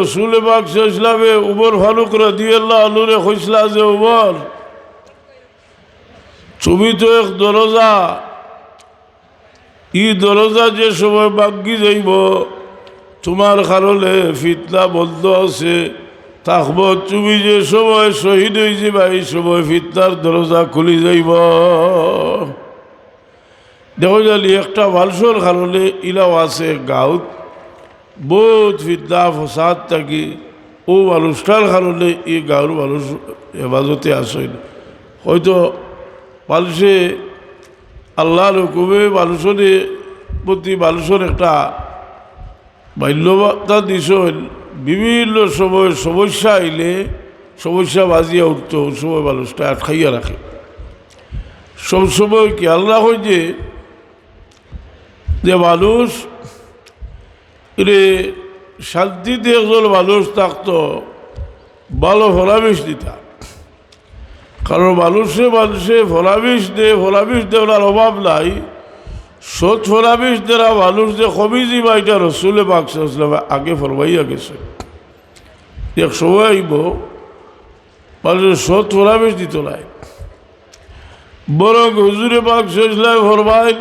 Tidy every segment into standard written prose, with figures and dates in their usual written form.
রসুল পাক ইসলামে উমর ফারুক রাদিয়াল্লাহু আনহুরে কইসলা যে উমর তুমি তো এক দরজা, ই দরজা যে সময় বাগি যাইব তোমার কারণে ফিতনা বন্ধ আছে থাকব, তুমি যে সময় শহীদ হয়ে যাবা এই সময় ফিতনার দরজা খুলি যাইব। দেখো জানি একটা মানুষের কারণে ইলাও আছে গাঁত বহুত ফিতনা ফসাদ থাকি, ও মানুষটার কারণে এই গাঁর মানুষ হেফাজতে আসেন। হয়তো মানুষে আল্লাহর হুকুমে মানুষের প্রতি মানুষের একটা বাল্যতা দিছেন, বিভিন্ন সময় সমস্যা আইলে সমস্যা বাজিয়া উঠতো, ওই সময় মানুষটা আটকাইয়া রাখে। সবসময় খেয়াল রাখো যে মানুষ শান্তিতে একজন মানুষ থাকতো ভালো ফলাবিষ দিতা, কারণ মানুষে ফলাবিষ দেওয়ার অভাব নাই। সৎ ফলাবিষ দেওয়া মানুষ যে কমি যাবা এটা রসুলে পাক সাল্লাল্লাহু আলাইহি ওয়াসাল্লাম আগে ফরমাইয়া গেছে। এক সময় আইব মানুষের সৎ ফলাবিষ দিত নাই, বরং হুজুরে পাক সাল্লাল্লাহু আলাইহি ওয়াসাল্লাম ফরমায়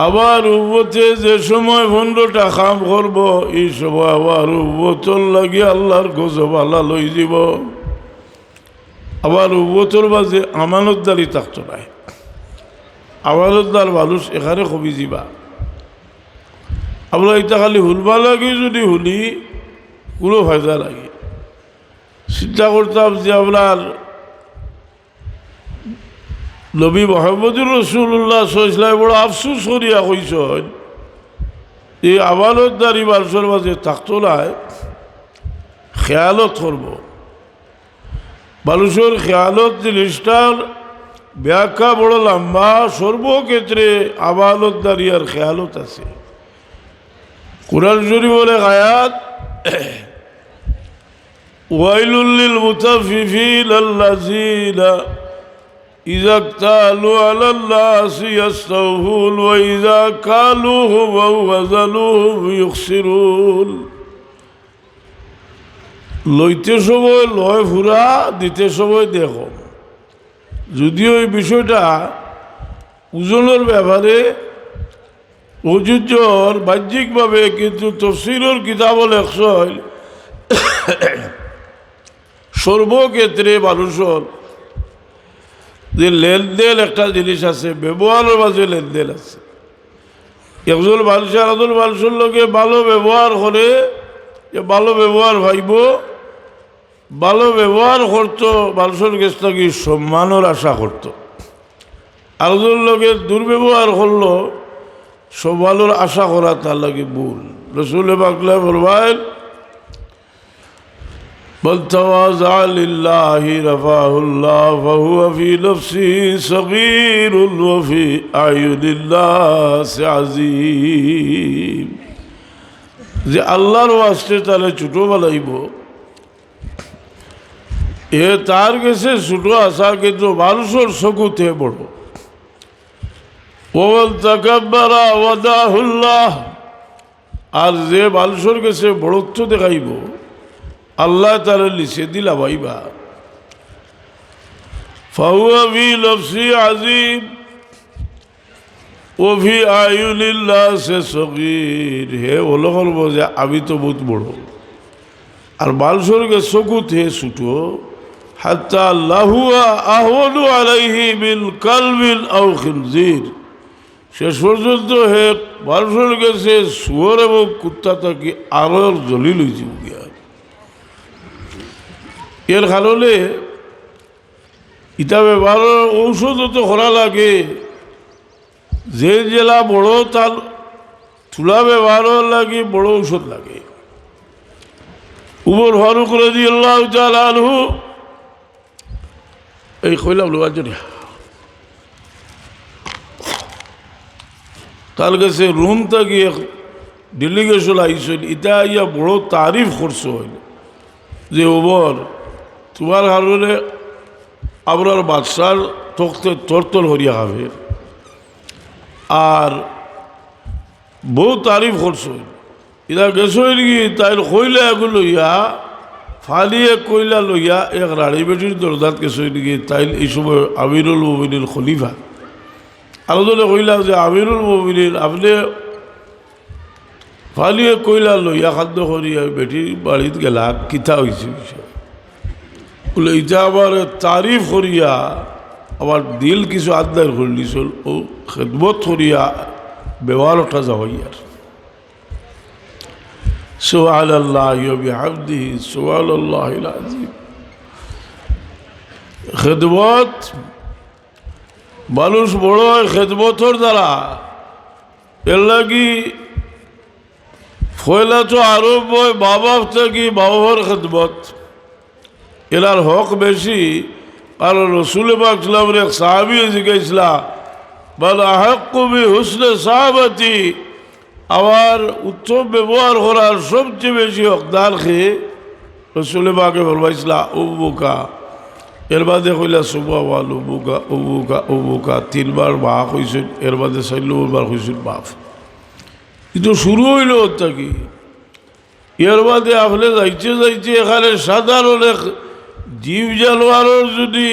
আবার উম্মতে যে সময় 15টা কাম করব এই সময় আবার উম্মতর লাগি আল্লাহর গজব আল্লাহ লই দিব। আবার উম্মতর মাঝে আমানতদারি থাকতো নাই, আমানতদার মানুষ এখানে কবি যাবা। আমরা এটা খালি হুলবা লাগে, যদি হুলি কোনো ফায়দা লাগে। চিন্তা করতাম যে আপনার নবী মুহাম্মদুর রাসূলুল্লাহ সাল্লাল্লাহু আলাইহি ওয়াসাল্লাম বড় আফসোস করিয়া কইছেন এই আমানতদারি মানুষের মাঝে থাকতো নাই, খেয়ালত করব। মানুষের খেয়ালত জিনিসটার ব্যাখ্যা বড় লম্বা, সর্বক্ষেত্রে আমানতদারি আর খেয়ালত আছে। কুরআন শরীফের আয়াত ওয়াইলুল লিল মুতাফফিফিন আল্লাযীনা ইযা ক্তালু আলাল নাসি ইস্তাওফুন ওয়া ইযা কালুহুম আও ওয়াজানুহুম ইউখসিরুন। লইতে সময় লয় ফুরা, দিতে সময় দেখো। যদিও এই বিষয়টা ওজনের ব্যাপারে প্রযোজ্যর বাহ্যিকভাবে, কিন্তু তাফসীরের কিতাব লেখছেন সর্বক্ষেত্রে মানুষের যে লেনদেন একটা জিনিস আছে, ব্যবহারের মাঝে লেনদেন আছে। একজন মানুষের আরেকজন মানুষের লোকে ভালো ব্যবহার করে, যে ভালো ব্যবহার ভাইব, ভালো ব্যবহার করতো, মানুষের কাছ থেকে সম্মানের আশা করতো। আরেকজন লোকে দুর্ব্যবহার করলো, সম্মানের আশা করা তার লাগে ভুল। রাসূল পাক ফরমায়েন মান তাওয়াযা লিল্লাহি রাফাহুল্লাহ ফাহুয়া ফি নাফসিহি সগীরুন ওয়া ফি আয়ুনিন্নাসি আযীম। যে আল্লাহর ওয়াস্তে তাহলে ছোট বানাইব, এ তার কাছে ছোট আসা, কিন্তু মানুষের চকুতে বড়। ওয়াল তাকাব্বারা ওয়াদাহুল্লাহ, আর যে মানুষের কাছে বড়ত্ব দেখাইব আল্লাহ তাআলা লিখে দিলা ভাইবা। ফাহুয়া ফি নাফসি আযীম ও ফি আয়ুনিন্নাসি সগীর। হে ওলো বলবো যে আমি তো বহুত বড়, আর মানুষের কাছে চকুতে ছোট। হাত্তা আল্লাহুয়া আহওয়ানু আলাইহি মিন কালবিন আও খিনজির। শেষ পর্যন্ত হে মানুষের কাছে শুয়োর এবং কুত্তা থাকি আরো জলিল হয়েছে গিয়া। এর কারণে ইটা ব্যবহারের ঔষধ তো করা লাগে, যে জেলা বড় তার তুলা ব্যবহারের লাগে বড় ঔষধ লাগে। উমর ফারুক রাদিয়াল্লাহু তাআলা আনহু এই কইলাম লোক তার কাছে রুম থেকে ডেলিগেশন আইসেন, ইটা ইয়া বড় তারিফ করছে যে ওমর তোমার কারণে আপনার বাদশার তখতে তরতর হরিয়া খাবে, আর বহু তারিফ করছে। ইরা গেছো কি তাই কইলা এগুলো লইয়া ফালিয়ে কইলা লইয়া এক রাড়ি বেটির দরজাত গেছো কি তাই এই সময় আমিরুল মুমিনিন খলিফা আলোচনা কইলা যে আমিরুল মুমিনিন আপনি ফালিয়ে কইলা লইয়া খাদ্য করিয়া বেটির বাড়িত গেলা কিতা হয়েছে বলে ইটা আবার তারিফ করিয়া আমার দিল কিছু আদায় করলিছিল ও খেদমত করিয়া ব্যবহার ওঠা যাওয়াইয়ার সুবহানাল্লাহি ওয়া বিহামদিহি সুবহানাল্লাহিল আযীম। খেদমত মানুষ বড় হয় খেদমতর দ্বারা। এর লাগি ফয়লা তো আরম্ভ হয় বাবা থেকে বাবার খেদমত, এনার হক বেশি। কারণ রসুল পাক সাল্লাল্লাহু আলাইহি ওয়াসাল্লাম এক সাহাবী জিজ্ঞাসা বল আহাক্কু বিহুসনি সাহাবাতি, আমার উত্তম ব্যবহার করার সবচেয়ে বেশি হকদার খেয়ে রসুল পাকে ফরমাইছিলা উম্মুকা। এর বাদে কইলা সুবহান উম্মুকা উম্মুকা উম্মুকা, তিনবার মা কইছেন, এর বাদে ৪ নম্বর কইছেন বাপ। কিন্তু শুরু হইল থাকি এর বাদে আপনি যাইতে যাইতে এখানে সাধারণ এক জীব জানোয়ারের যদি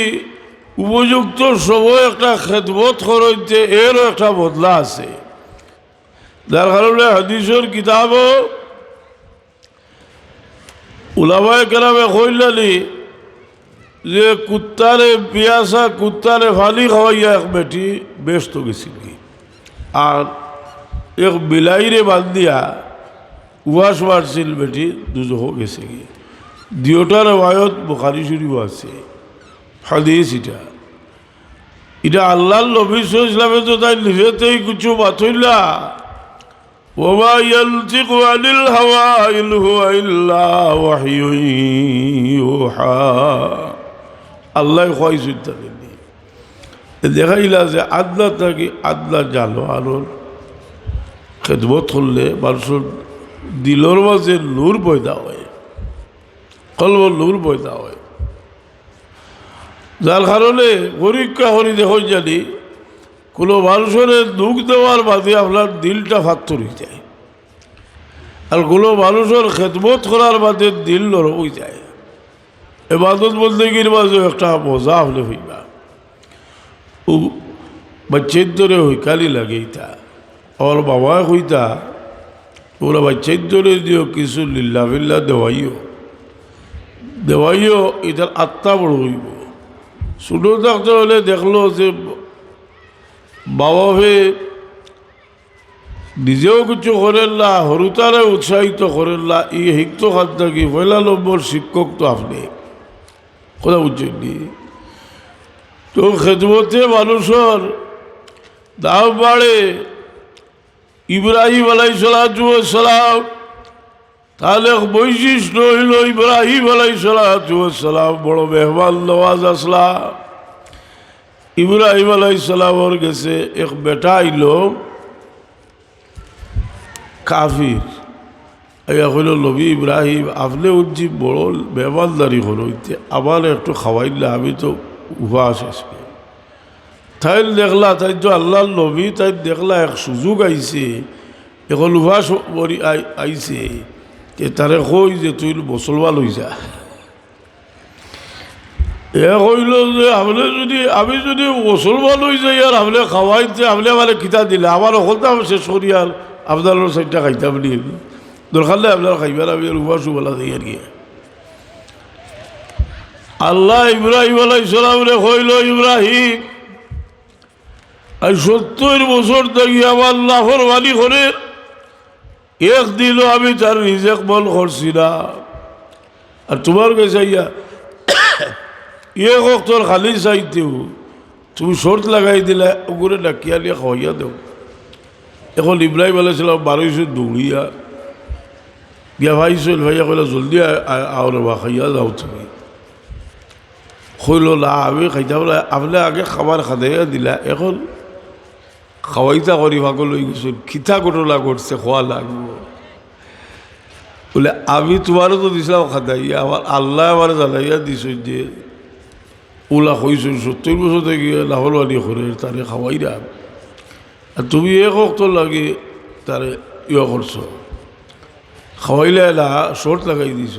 উপযুক্ত সময় একটা খেদমত করতে এরও একটা বদলা আছে। যার কারণে হাদিসের কিতাবও উলামায়ে কেরামে কইলানি যে কুত্তারে পিয়াসা কুত্তারে ফালি খাওয়াইয়া এক বেটি ব্যস্ত গেছিল, আর এক বিলাইরে বান্ধিয়া উয়াস মারছিল বেটি দুজহ গেছে গিয়ে। দুটার রেওয়ায়ত বুখারী শরীফ আছে হাদিস। এটা আল্লাহর নবী সাল্লাল্লাহু আলাইহি ওয়াসাল্লাম তো তাই নিজেতেই কিছু বাতইলা, ওয়া ইয়ানতিকু আনিল হাওয়া ইন হুয়া ইল্লা ওয়াহয়ুন ইউহা। আল্লাহ কইছেন তাকে দেখাইলা যে আদলা থাকি আদলা জানোয়ারের খেদমত করলে মানুষের দিলর মাঝে নূর পয়দা হয়, কলব নূর পয়দা হয়। যার কারণে পরীক্ষা করি দেখো জানি কোনো মানুষের দুঃখ দেওয়ার বাদে আপনার দিলটা ফাত্তর হয়ে যায়, আর কোনো মানুষের খেদমত করার বাদে দিল নরম হয়ে যায়। এবাদত বলতে গিয়ে মাঝে একটা মজা হলে হইবা ও বাচ্চার ধরে হইকালি লাগে। ইটা আমার বাবা হইতা ওরা বাচ্চার ধরে দিও কিছু লিল্লা ফিল্লা দেওয়াইও এটার আত্মা বড় হইব। ছোটো থাকতে হলে দেখলো যে বাবা হয়ে নিজেও কিছু করেন না, হরুতারে উৎসাহিত করেন না। এই শিক্ত খাত থাকি ১ নম্বর শিক্ষক তো আপনি কথা বুঝছেন নি। তো খেদমতে মানুষের দাম বাড়ে। ইব্রাহিম আলাইহিসসালাতু ওয়াসসালাম তাহলে বৈশিষ্ট্য হইল ইব্রাহিম আলাইহিসসালাতু ওয়াসসালাম বড় মেহমান নওয়াজ আসলা। ইব্রাহিম আলাইহিসসালামর গেছে এক বেটা আইল কাফির, আইয়া কইল নবী ইব্রাহিম আপনি উজ্জি বড় মেহমানদারি হইতে আমার একটু খাওয়াইলে আমি তো উপবাস আজকে। তাই দেখলা তাই তো আল্লাহর নবী, তাই দেখলা এক সুযোগ আইছে, এখন উপবাস আইছে তারে কই যে তুই মুসলমান হই যা। এ কইল যে আমি যদি মুসলমান হয়ে যাই আর আপনি খাওয়াইতে আপনি আমার কিতা দিলে আমার অকলটা শেষ করি আর আপনার 4টা খাইতাম নি, দরকার নেই আপনার খাইবেন, আমি উপবাস বলা দিই আর কি। আল্লাহ ইব্রাহিম আলাইহিসসালামরে কইল ইব্রাহিম আর 70 বছর থাকি আমার নাফরমানি করে একদিনও আমি তার রিজেক বল করছি না, আর তোমার কাছে ইয়া তোর খালি চাইতেও তুমি শর্ত লাগাই দিলে ওগুলো ডাকিয়া নিয়ে খাওয়াইয়া দেও। এখন ইব্রাহিম আলাইহিসসালাম 1200 দৌড়িয়া গিয়া ভাইছিল, ভাইয়া কইলা জলদি আওরে বা খাইয়া যাও তুমি। কইল না আমি খাইতাম না, আপনি আগে খাবার খাদাইয়া দিলা, এখন খাওয়াইতা করি ভাগল হয়ে গেছো, খিতা ঘটনা ঘটছে খোয়া লাগবো। বলে আমি তোমারও তো দিছিলাম খাদাইয়া, আমার আল্লাহ আমার জানাইয়া দিছ যে ওলা কইছ 70 বছর থেকে লাফরমানি করে তারে খাওয়াই না, আর তুমি এক অক্ত লাগে তারে ইয়ে করছো। খাওয়াইলে এলা শর্ট লাগাই দিছ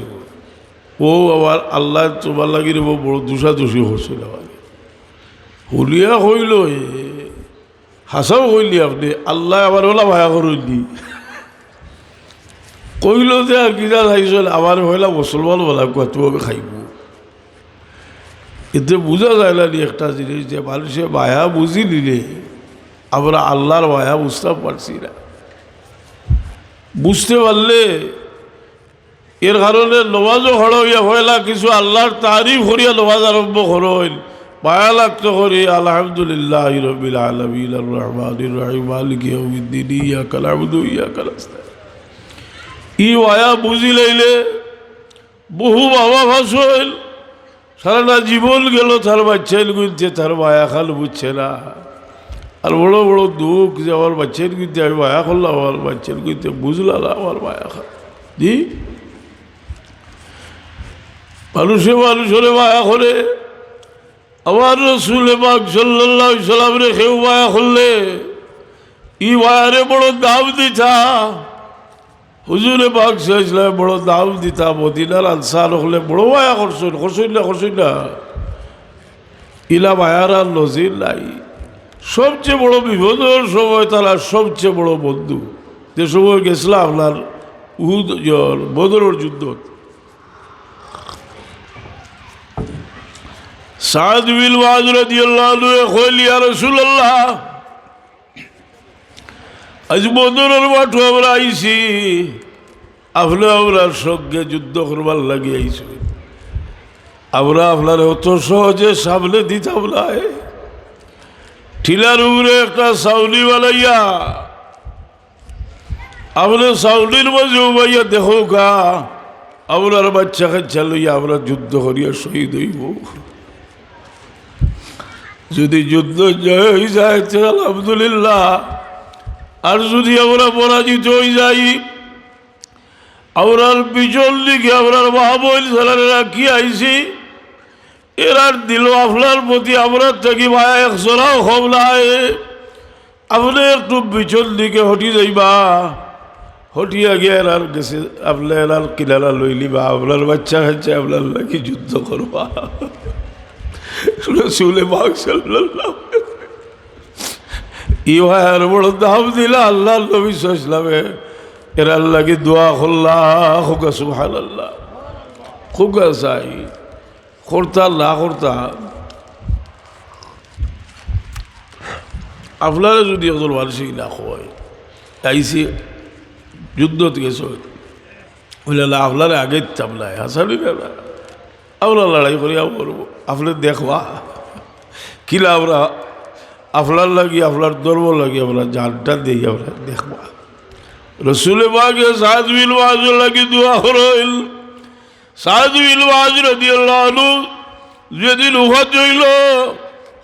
ও আবার আল্লাহ তোমার লাগিয়ে বড় দুষাদুষি হচ্ছিল আমার হুলিয়া হইল হাসাও হইলি আপনি আল্লাহ আবার ওলা ভায়া করলি কইল যে আর কিনা চাইছিল আমার হইলা মুসলমান বলা কতভাবে খাইব এতে বোঝা যায় না একটা জিনিস যে মানুষে মায়া বুঝি নিলে আমরা আল্লাহর মায়া বুঝতে পারছি না বুঝতে পারলে এর কারণে নমাজও হড়ইয়া হইলা কিছু আল্লাহর তারিফ করিয়া নমাজ আরম্ভ করইল মায়া লাগতো করি আলহামদুলিল্লাহ রাব্বিল আলামিন আর রহমানির রহিম মালিকি ইয়াউমিদ্দিন ইয়াকা না'বুদু ওয়া ইয়াকা নাস্তাঈন ই মায়া বুঝি লইলে বহু বাবা ভাসইল সারাটা জীবন গেল তার বাচ্চাইল গুনছে তার মায়া খাল বুঝছে না আর বড় বড় দুঃখ যে আমার বাচ্চার গুনতে আমি মায়া করলাম আমার বাচ্চার গুনতে বুঝলাম না আমার মায়া খাল জি মানুষে মানুষের মায়া করে আমার রাসূল পাক সাল্লাল্লাহু আলাইহি সাল্লাম রে কেউ মায়া করলে ই মায়ারে বড় দাম দিতা হুজুরে পাক সাল্লাল্লাহু আলাইহি সাল্লাম বড় দাম দিতা মদিনার আনসার হলে বড় মায়া করছেন না ইলা মায়ার আর নজির নাই সবচেয়ে বড় বিপদের সময় তারা সবচেয়ে বড় বন্ধু যে সময় গেছিলাম আপনার উহুদ বদরের যুদ্ধ সাদ বিন মুআয রাদিয়াল্লাহু আনহু কইল ইয়া রাসূলুল্লাহ আজ বদরের মাঠে আমরা আইছি আপনি আমরা সঙ্গে যুদ্ধ করবার লাগি আইছি আমরা আপনার অত সহজে সামনে দিতাম না ঠিলার উপরে একটা সাউলি বানাইয়া আপনি সাউলির মাঝে উবাইয়া দেখো গা আপনার বাচ্চা কাচ্চা লইয়া আমরা যুদ্ধ করিয়া শহীদ হইব যদি যুদ্ধ জয় হয়ে যায় আলহামদুলিল্লাহ আর যদি আমরা পরাজিত হয়ে যাই আমরার পিছন দিকে আমরার মহাবল ছেলেরা কি আইছি এরার দিল আপনার প্রতি আমরা থাকি মায়া একশোরাও কম নাই আপনি একটু পিছন দিকে হটি যাইবা হটিয়া গিয়ে এরার গেছে আপনার এরার কিনারা লইলিবা আপনার বাচ্চা খাচ্ছে আপনার নাকি যুদ্ধ করবা রাসূল পাক সাল্লাল্লাহু আলাইহি ওয়াসাল্লাম ই ভাইয়ার বড় দাম দিলা আল্লাহর নবী সাল্লাল্লাহু আলাইহি ওয়াসাল্লাম এর আল্লাহকে দোয়া করলাম হোক সুবহানাল্লাহ খুব চাই করতা না করতা আপনারা যদি একজন মানুষই না হয় আইসি যুদ্ধত গেছ বলে না আপনারা আগে চাপলাই হাসানি না আমরা লড়াই করিয়া করবো আপনি দেখবা কিলা আমরা আপনার লাগি আপনার ধর্ম লাগি আমরা জানটা দিই আমরা দেখবা রাসূল পাক সাদ বিন মুআয লাগি দোয়া করইল সাদ বিন মুআয রাদিয়াল্লাহু আনহু যেদিন উহুদ হইল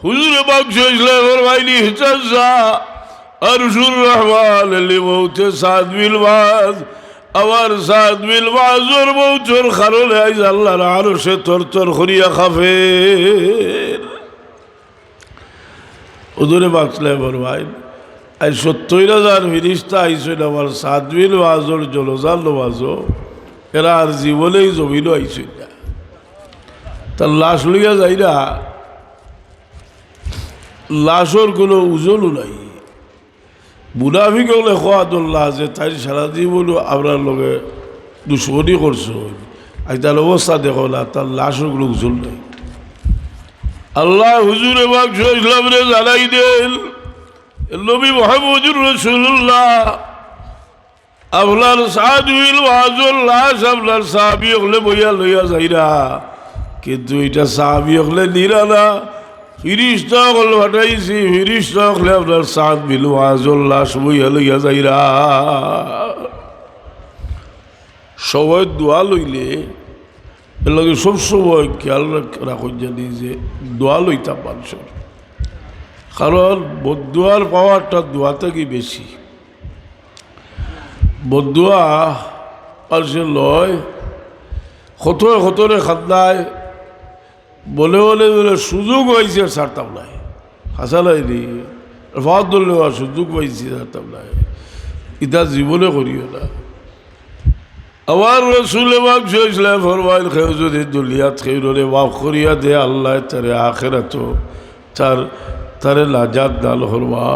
হুজুর পাক সাল্লাল্লাহু আলাইহি হিজাজা আরশুর রহমান লিমউতে সাদ বিন মুআয আবার সাদ বিন মুআযর মউতের কারণে আজ আল্লাহর আরশে তরতর করিয়া খাফে হুজুরে পাক সাল্লাল্লাহু আলাইহি ভাই আজ ৭০,০০০ ফেরেশতা আইছেন আমার সাদ বিন মুআযর জলজার নামাজও এরা আর জীবনেই জমিনও আইছেন না তার লাশ লইয়া যাই না লাশর কোনো ওজনও নাই মুনাফিক হলে খোয়াদুল্লাহ যে তাই সারা জীবনও আপনার লগে দুশ্মনী করছো আজ তার অবস্থা দেখো না তার লাশর কোনো ওজন নাই আল্লাহ হুজুরে পাক সাল্লাল্লাহু আলাইহি ওয়াসাল্লাম জানাই দেন নবী মুহাম্মদুর রাসূলুল্লাহ আপনার সাদ বিন মুআযর লাশ আপনার সাহাবী হলে বইয়া লইয়া যাইরা কিন্তু এটা সাহাবী হলে নিরা না ফিরিস্তা হল পাঠাইছি ফিরিস্তা হলে আপনার সাদ বিন মুআযর লাশ বইয়া লইয়া যাইরা সবাই দোয়া লইলে এর লগে সবসময় খেয়াল রাখুন জানি যে দোয়া লইতাম মানুষের কারণ বদুয়ার পাওয়ারটা দোয়া থেকে বেশি বদুয়া মানুষের লয় খতরে খান্দায় বলে বলে বলে সুযোগ হয়েছে ছাড়তাম নাই হাসা লাইনি ফাদুল নেওয়ার সুযোগ পাইছি ছাড়তাম নাই ইটা জীবনে করিও না আমার রসুল পাক সাল্লাল্লাহু ফরমাইল কেউ যদি দুনিয়াত খেউরে মাফ করিয়া দে আল্লাহ তারে আখিরাত তারে নাজাত দান ফরমা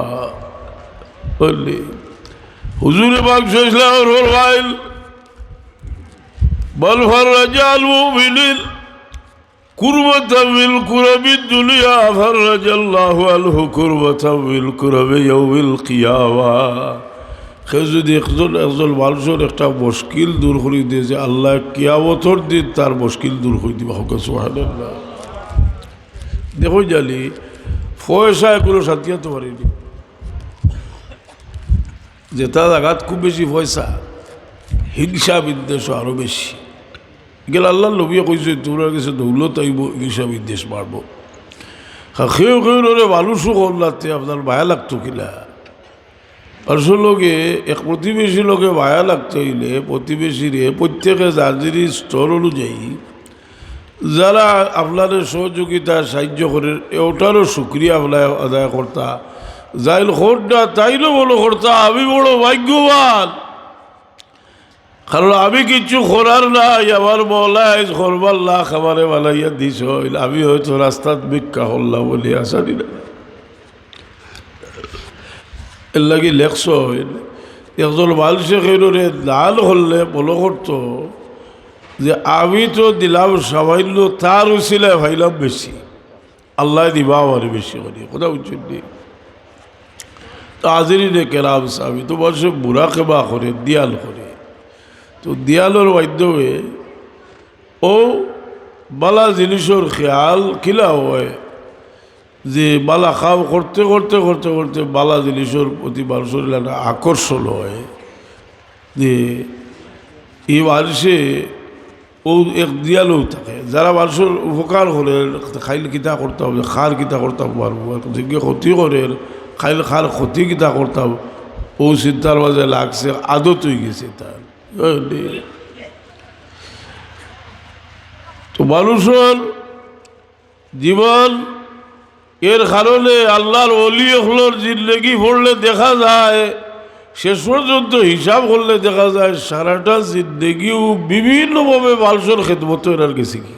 বললি হুজুর পাক সাল্লাল্লাহু ফরমাইল বল ফরজাল মুমিনিন কুরবাতাম বিল কুরবিদ দুনিয়া ফরজাল্লাহু আনহু কুরবাতাম বিল কুরবি ইয়াউমিল কিয়ামা কেউ যদি একজন মানুষের একটা মুশকিল দূর করে দিয়ে যে আল্লাহ কিয়ামতের দিন তার মুশকিল দূর করে দিবা হোক সুবহানাল্লাহ। দেখো জানি পয়সায় কোনো শান্তি হতে পারিনি, যেটা জায়গাত খুব বেশি পয়সা হিংসা বিদ্বেষ আরও বেশি গেলে আল্লাহ নবীয়ে কইছে তোমরা কাছে দৌলত আইব হিংসা বিদ্বেষ মারব। খেয়ে খেয়ে মানুষও করলাতে আপনার মায়া লাগতো কিনা পার্শ্বর লোকে এক প্রতিবেশী লোকে মায়া লাগতে হইলে প্রতিবেশীরে প্রত্যেকে যার স্তর অনুযায়ী যারা আপনাদের সহযোগিতা সাহায্য করেন ওটারও শুক্রিয়া আপনার আদায় করতা, যাইল খোরটা তাইলে বলো করতা আমি বড় ভাগ্যবান, কারণ আমি কিছু করার নাই আমার মৌলাই করবার লাখ আমারে বানাইয়া দিস হইল আমি হয়তো রাস্তাত ভিক্ষা করলাম বলি আসানি না। এর লাগে লেখছ হইল একজন মানুষে খেয়ে লাল হলে বলো করতো যে আমি তো দিলাম সামান্য তার উচিলায় ভাইলাম বেশি, আল্লাহ দিবা আমার বেশি করি কোথাও উচিত নেই। তো আজেরই নে কেরাম আমি তো বসে বুড়া কেবা করে দিয়াল করে, তো দিয়ালোর মাধ্যমে ও বালা জিনিসের খেয়াল কিলা হয় যে বালা খাও করতে করতে করতে করতে বালা জিনিসের প্রতি মানুষের একটা আকর্ষণ হয় যে এই মানুষে ও এক দিয়ালও থাকে যারা মানুষের উপকার করে খাইল কিতা করতাম খার কিতা করতাম পারবো যে ক্ষতি করে খাইল খার ক্ষতি কিতা করতাম ও চিন্তার মাঝে লাগছে আদত হয়ে গেছে তার। তো মানুষের জীবন এর কারণে আল্লাহর ওলি হলোর জিন্দগি পড়লে দেখা যায় শেষ পর্যন্ত হিসাব করলে দেখা যায় সারাটা জিন্দগিও বিভিন্নভাবে মানুষের খেদমত এরার গেছে কি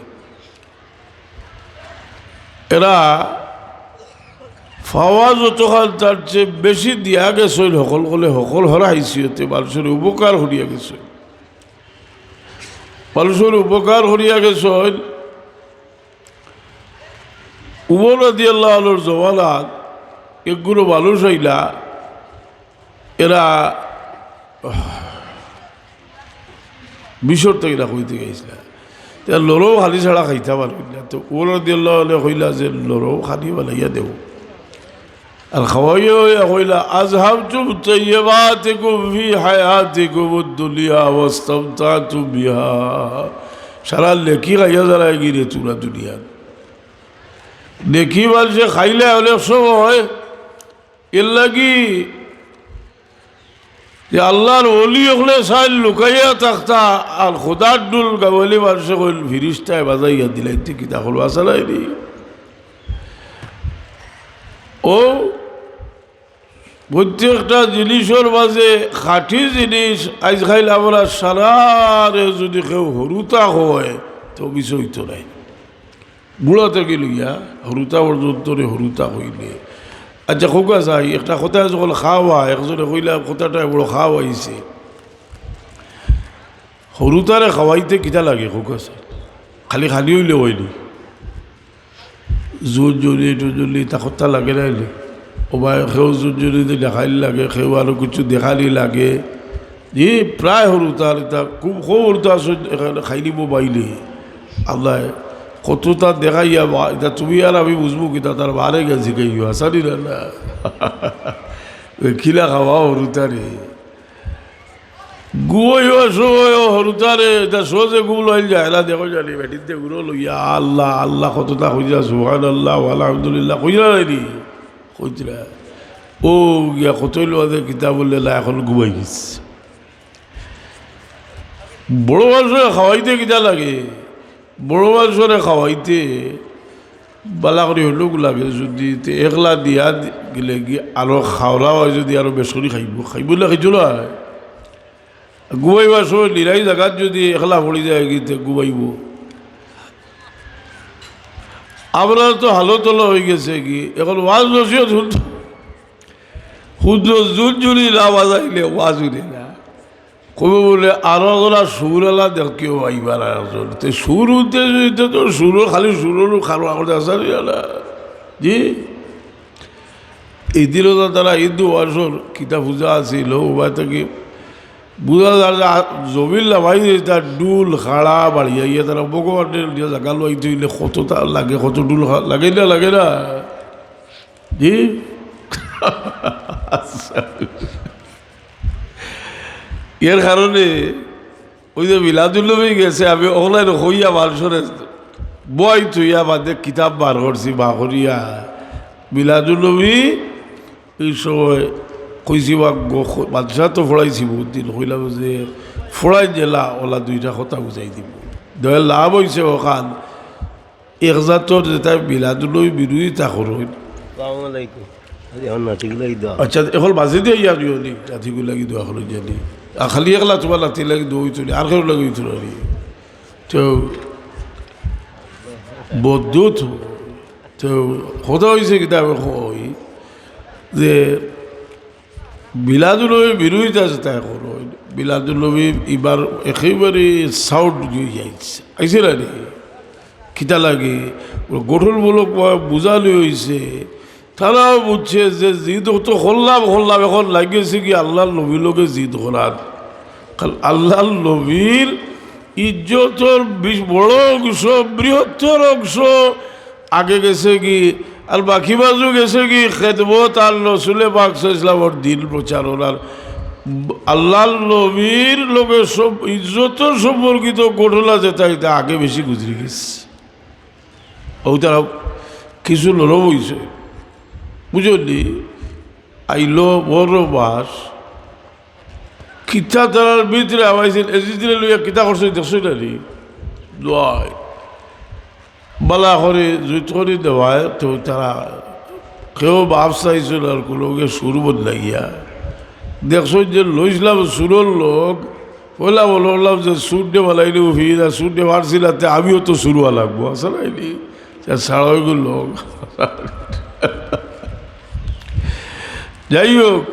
এরা ফাওয়া যতখান তার চেয়ে বেশি দিয়া গেছে সকল কলে সকল হরা হাইসিয়তে মানুষের উপকার করিয়া গেছে, মানুষের উপকার করিয়া গেছে। উমর রাদিয়াল্লাহু আনহুর জমানাত একগুলো মানুষ হইলা এরা মিশর থেকে এরা কইতে গেছিল লড়ও খালি ছাড়া খাইতে পারবিনা, তো উমর রাদিয়াল্লাহু আনহু কইলা যে লড়ও খালি বানাইয়া দেব আর খাওয়াইয়া কইলা আযহাবতুম তাইয়্যিবাতিকুম ফি হায়াতিকুম আদ-দুনিয়া ওয়াস্তামতাতুম বিহা, সারা লেখি খাইয়া যারা গিরে তোমরা দুনিয়া দেখি বলছে খাইলে অনেক সময় এর লাগি যে আল্লাহর ওলি হলে চাইল লুকাইয়া থাকতা আর খোদার ডুল গাবলি মানুষে কইল ফিরিস্তায় বাজাইয়া দিলাইতে কিতা হল আসালাইনি ও প্রত্যেকটা জিনিসের মাঝে খাঁটি জিনিস আজ খাইলে আমরা সারারে যদি কেউ হরুতা হয় তো বিষয় তো নাই বুড়া থেকে লইয়া হরুতা পর্যন্ত হরুতা হইলে আচ্ছা খোকা চাই একটা কথা যখন খাওয়া একজনে কইলা কথাটা বড় খাওয়া হয়েছে হরুতারে খাওয়াইতে কিতা লাগে খোকা চাই খালি খালি হইলে হয়নি জোর জলি টুজলি তা কথা লাগে নাইলে ও ভাই সেও জোর জলি দেখাইলে লাগে সেও আরো কিছু দেখালি লাগে যে প্রায় হরুতার এটা খুব হরুতা খাই দিব বাইলে আল্লাহ কতটা দেখাইয়া এটা তুমি আর আমি বুঝবো কিতা তার বারে গেছি কেউ আসানি না খিলা খাওয়া হরুতারে গুয়ো সময় হরুতারে এটা সোজে গু লইল যায় এলা দেখো জানি বেটিতে গুলো লইয়া আল্লাহ আল্লাহ কতটা কইয়া সুবহানাল্লাহ আলহামদুলিল্লাহ কইরা নাইনি কইরা ও গিয়া কতই লোয়াদের কিতাব বললে এখন ঘুমাই গেছে। বড় মানুষের খাওয়াইতে কিতা লাগে বড় মানুষরে খাওয়াইতে বালা করে হলেও লাগে যদি একলা দিয়া গেলে কি আরো খাওয়া হয় যদি আরো বেশ করে খাইব খাইব না খাইছো না ঘুমাইবার সময় নিরাই জায়গাত যদি একলা পড়ি যায় গিয়ে ঘুমাইব। আমরা তো হালতলা হয়ে গেছে কি এখন ওয়াজ নসিহত শুদ্ধ জুন জুলি না বাজাইলে ওয়াজ উঠে না। কবে বলে আরো ওরা সুর এলা দেখেও আইবার একজন তো সুর উঠতে তো সুরও খালি সুরেরও খারো আমাদের আসার না জি এই দিনও তারা হিন্দু ওয়াজর কিতা পূজা আছিল উভয় থেকে বুঝা যায় জমিল নামাই তার ডুল খাড়া বাড়িয়া ইয়ে তারা ভগবানের জায়গা লোয়াই থইলে কত তার লাগে কত ডুল লাগে না জি এর কারণে ওই যে মিলাদুল্নবী গেছে আমি অনলাইন হইয়া মানুষরে বই থইয়া বাদে কিতাব বার করছি বা করিয়া মিলাদুল্নবী এই সময় কইছি বা বাদশাহ তো ফোড়াইছি বহুত দিন কইলাম যে ফোড়াই জেলা ওলা দুইটা কথা বুঝাই দিব দয়া লাভ হয়েছে ওখান এক জাতর যেটা মিলাদুল্নবী বিরোধিতা করুন। আচ্ছা এখন বাজি দিয়ে ইয়া দিওনি রাতিগুলো লাগি দোয়া করো জানি খালি একলা তোমার রাতি লাগি দই চলি আর কেউ লাগি চলি তো বদ্ধুত তো কথা হয়েছে কিতাবে কই যে বিলাদুলবী বিরোধিতা যেটা করো বিলাদুলবী এবার একেবারে সাউন্ড দিয়ে আইছে না রে কিতা লাগে গঠনমূলক বুঝালি হয়েছে। তারাও বুঝছে যে জিদ তো করলাম এখন লাগিয়েছে কি আল্লাহর নবীর লোকে জিদ করার আল্লাহর নবীর ইজ্জতর বড় অংশ বৃহত্তর অংশ আগে গেছে কি আর বাকি বাজু গেছে কি খেদমত আর রসুলে পাক ইসলামর দিন প্রচারণার আল্লাহর নবীর লোকের সব ইজ্জতর সম্পর্কিত ঘটনা যেটা এটা আগে বেশি গুজরি গেছে ও তারা কিছু লড়ব হয়েছে বুঝলি আইল বড় বাস কিতা তার ভিতরে আমাইছিল এজিদিনে লইয়া কিতা করছে দেখছো নানি লয় বালা করে জুত করে দেওয়ায় তো তারা কেউ বাপ চাইছিল আর কোনোকে সুর বদলাইয়া দেখছো যে লইছিলাম সুরর লোক বললাম যে সুর দে বালাইলে ফির আর সুর দে পারছিলাতে আমিও তো সুরওয়া লাগবো আসা নাইনি সাড়াইগুলো লোক যাই হোক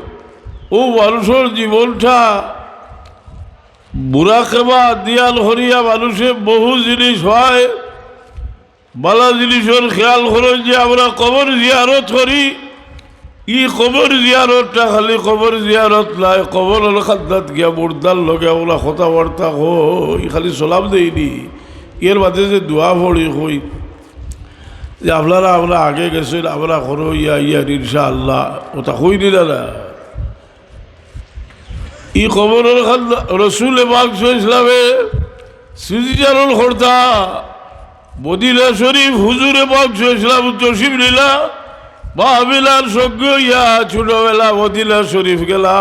ও মানুষের জীবনটা বুড়া খেবা দিয়াল হরিয়া মানুষে বহু জিনিস হয় বালা জিনিসের খেয়াল করেন যে আমরা কবর জিয়ারত করি ই কবর জিয়ারতটা খালি কবর জিয়ারত নাই কবর খাদ্দাত গিয়া মুর্দার লগে আমরা কথাবার্তা হই খালি সলাম দেইনি এর মাঝে যে দোয়া পড়ি হই যে আপনারা আমরা আগে গেছেন আমরা করো ইয়ার ইনশাআল্লাহ ওটা হইনি না ই খবরের রসুল ইসলামে সিজিজারুল খোর্দা মদিনা শরীফ হুজুরে বাক্স ইসলাম তসিম লীলা মাহবিলার সজ্ঞ ইয়া ছোটবেলা মদিনা শরীফ গেলা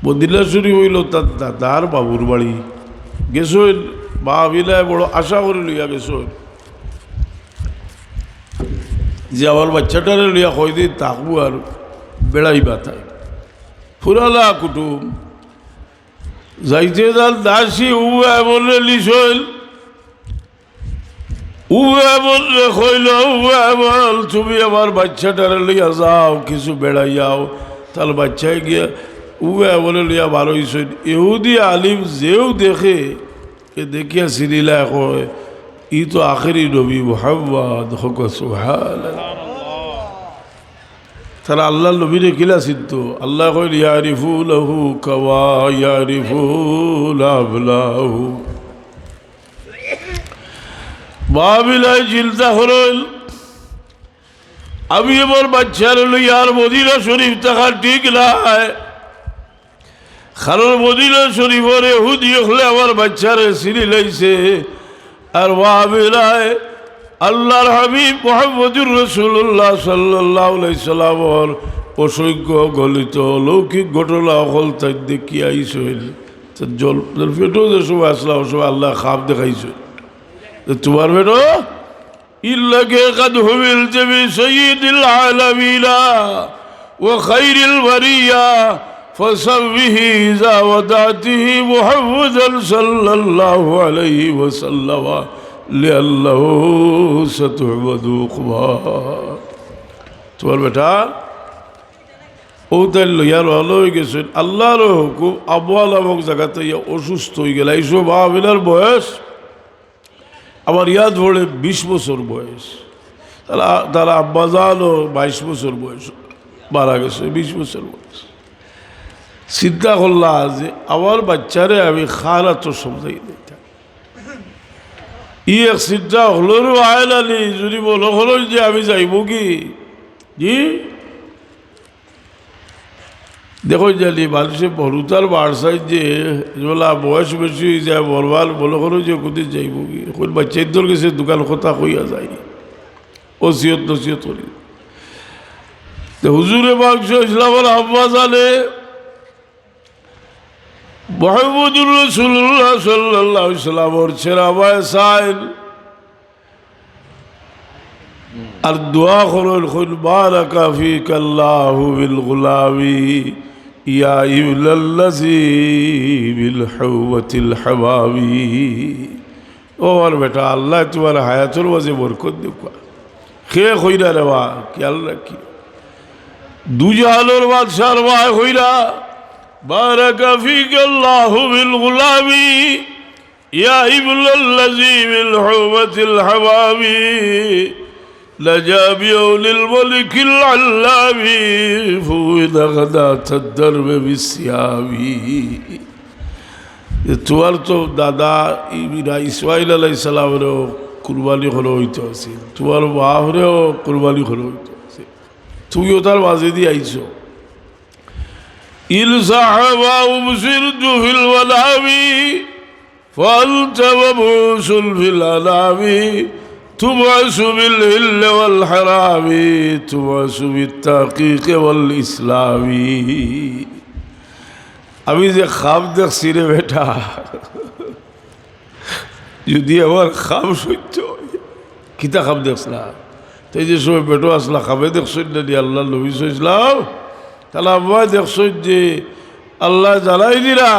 মদিনা শরীফ হইল তার দাদার বাবুর বাড়ি গেছেন মাহবিলায় বড় আশা করে লইয়া গেছেন যে আমার বাচ্চাটারে লইয়া কয়দিন থাকবো আর বেড়াইবা তাই ফুরালা কুটুম যাইতে যান দাসী উয়া বললে লিসল উয়া বললে কইল উয়া বল তুমি আমার বাচ্চাটারে লইয়া যাও কিছু বেড়াইয়াও তার বাচ্চায় গিয়া উয়া বলে লইয়া ভালো হইছেন ইহুদি আলিম যেও দেখে এ দেখিয়া সিরিলা কয় ই তো আখেরি নবী মুহাম্মদ হক সুবহানাল্লাহ তারা আল্লাহ নবীরে কিলা সিদ্ধ আল্লাহ কইল ইয়ারিফুনাহু কামা ইয়ারিফুন আবলাহু বাবিলায় চিন্তা হরল আমি আমার বাচ্চার লইয়ার মদিনা শরীফ থাকা ঠিক নাই কারণ মদিনা শরীফের ইহুদি হলে আমার বাচ্চারে চিনি লাইছে আর বাবিলায় আল্লাহর হাবিব মুহাম্মদুর রাসূলুল্লাহ সাল্লাল্লাহু আলাইহি সাল্লামর অসংখ্য গলিত লৌকিক ঘটনা হল তাই দেখি আইসইল জল পেটও যে সময় আসলাম সময় আল্লাহ খাপ দেখাইছে তোমার বেটো ইল্লাকে কাদ হুবিল জবি সৈয়দুল আলামিনা ও খাইরুল বারিয়া فسوه إذا ودعته محمدا صلى الله عليه وسلم لأنه ستعبد عقباه তোমার বেটা ও তাই লইয়া ভালো হয়ে গেছেন আল্লাহর হুকুম আবহাওয়া নামক জায়গাতে অসুস্থ হয়ে গেল এইসব বাবিলার বয়স আমার ইয়াদ পড়ে 20 বছর বয়স তারা আব্বাজানও 22 বছর বয়স মারা গেছে 20 বছর বয়স চিন্তা করলা যে আমার বাচ্চারে আমি খানা তো সমঝাই দিতাম ই এক চিন্তা হলো আয়লালি যদি বলো হলো যে আমি যাইব কি জি দেখো জানি মানুষের বড়তার বাড়সাই যে বলা বয়স বেশি হয়ে যায় বলবার বলো করো যে কোথায় যাইব কি এখন বাচ্চাদের গেছে দোকান কথা কইয়া যায় ওসিয়ত নসিয়ত করি হুজুরে বাক্স ইসলামের আব্বা জানে মুহাম্মদুর রাসূলুল্লাহ সাল্লাল্লাহু আলাইহি ওয়াসাল্লামের ছেড়াবায় সাইল আর দোয়া করুন খুন বারাকা ফিকাল্লাহু বিল গুলামি ইয়া ইবলাল্লাযী বিল হুওয়াতিল হাবাবি ও আর বেটা আল্লাহ তোমার হায়াতের মাঝে বরকত দিক খে কইরা রেবা খেয়াল রাখি দুজাহানের বাদশার ভাই হইরা বারাকা ফিকাল্লাহু বিল গুলামি ইয়া ইবলাল্লাযী বিল হুওয়াতিল হাবাবি لجابي للملك العلامي فوين غداة الدرب بالسيامي তোমার তো দাদা ইসমাইল আলাইহিস সালামেরও কুরবানি হলো হইতে আছে তোমার বাপরেও কুরবানি হলো হইতে আছে তুমিও তার মাঝে দিয়ে আইছো ইল সাহাবা উবসিরতু ফিল ওয়ালামি ফালতাবাবুসুল ফিল আলামি تبعث بالهل والحرام تبعث بالتحقيق والإسلام আমি যে খাম দেখছি রে বেটা যদি আমার খাম সহ্য কিতা খাম দেখছিলা তাই যে সময় বেটো আসলা খামে দেখছেন না নি আল্লাহ নবী ইসলাম তাহলে আমার দেখছেন যে আল্লাহ জানাই দিলা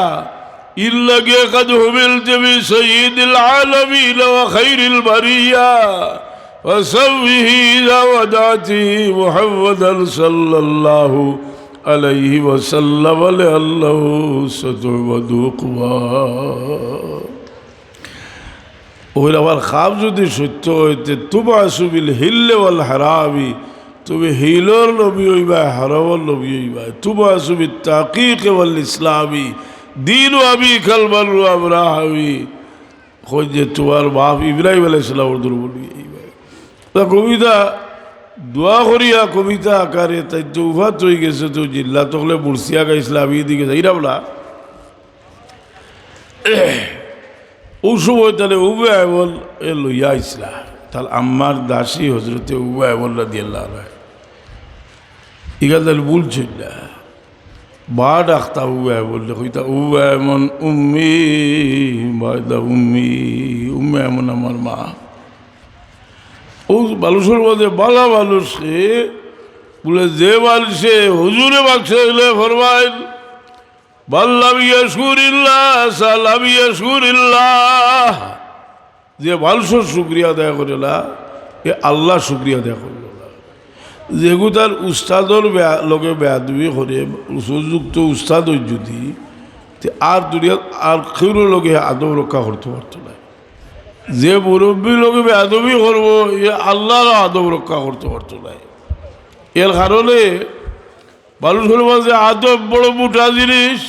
إلا قد هملت بسيد العالمين وخير البرية وسوه إذا ودعته محمدا صلى الله عليه وسلم لأنه ستعبد عقباه ওই আমার খাব যদি সত্য হইতে তুবআসু বিল হিল্লি ওয়াল হারামি তুমি হিলর নবী হইবা হারামর নবী হইবা তুবআসু বিত তাহকিক ওয়াল ইসলামি দিন আবি কালবার আবরাহাবি খোঁজ যে তোমার বাপ ইব্রাহিম আলাইহিস সালামের দুর্বলী কবিতা দোয়া করিয়া কবিতা আকারে তাই উফাত হয়ে গেছে তো জিল্লা তখলে মুর্শিয়া গাইছিল আমি এদিকে যাই না বলা ও সময় তাহলে উবে আইবল এ লইয়া আইসলা তাহলে আম্মার দাসী হজরতে উবে আইবল রাদিয়াল্লাহু আনহু ইগা তাহলে বলছেন না বা ডাক্তা উবে বললে কইতা উবে এমন উম্মি বাদা উম্মি উম্মে এমন আমার মা ও বালুসের মধ্যে বালা মানুষে বলে যে মানুষে হুজুরে বাক্সে এলে ফরমাইল বাল্লাম ইয়াশকুরিল্লাহ সালাম ইয়াশকুরিল্লাহ যে মানুষের শুক্রিয়া আদায় করে না এ আল্লাহ শুক্রিয়া আদায় করল না যেগু তার উস্তাদর লগে বেয়াদবি করে সুযুক্ত উস্তাদ যদি আর দুনিয়া আর কেউ লগে আদব রক্ষা করতে পারতো না যে মুরব্বীর লগে বেয়াদবি করবো এ আল্লাহর আদব রক্ষা করতে পারতো না এর কারণে মানুষের মাঝে আদব বড় মোটা জিনিস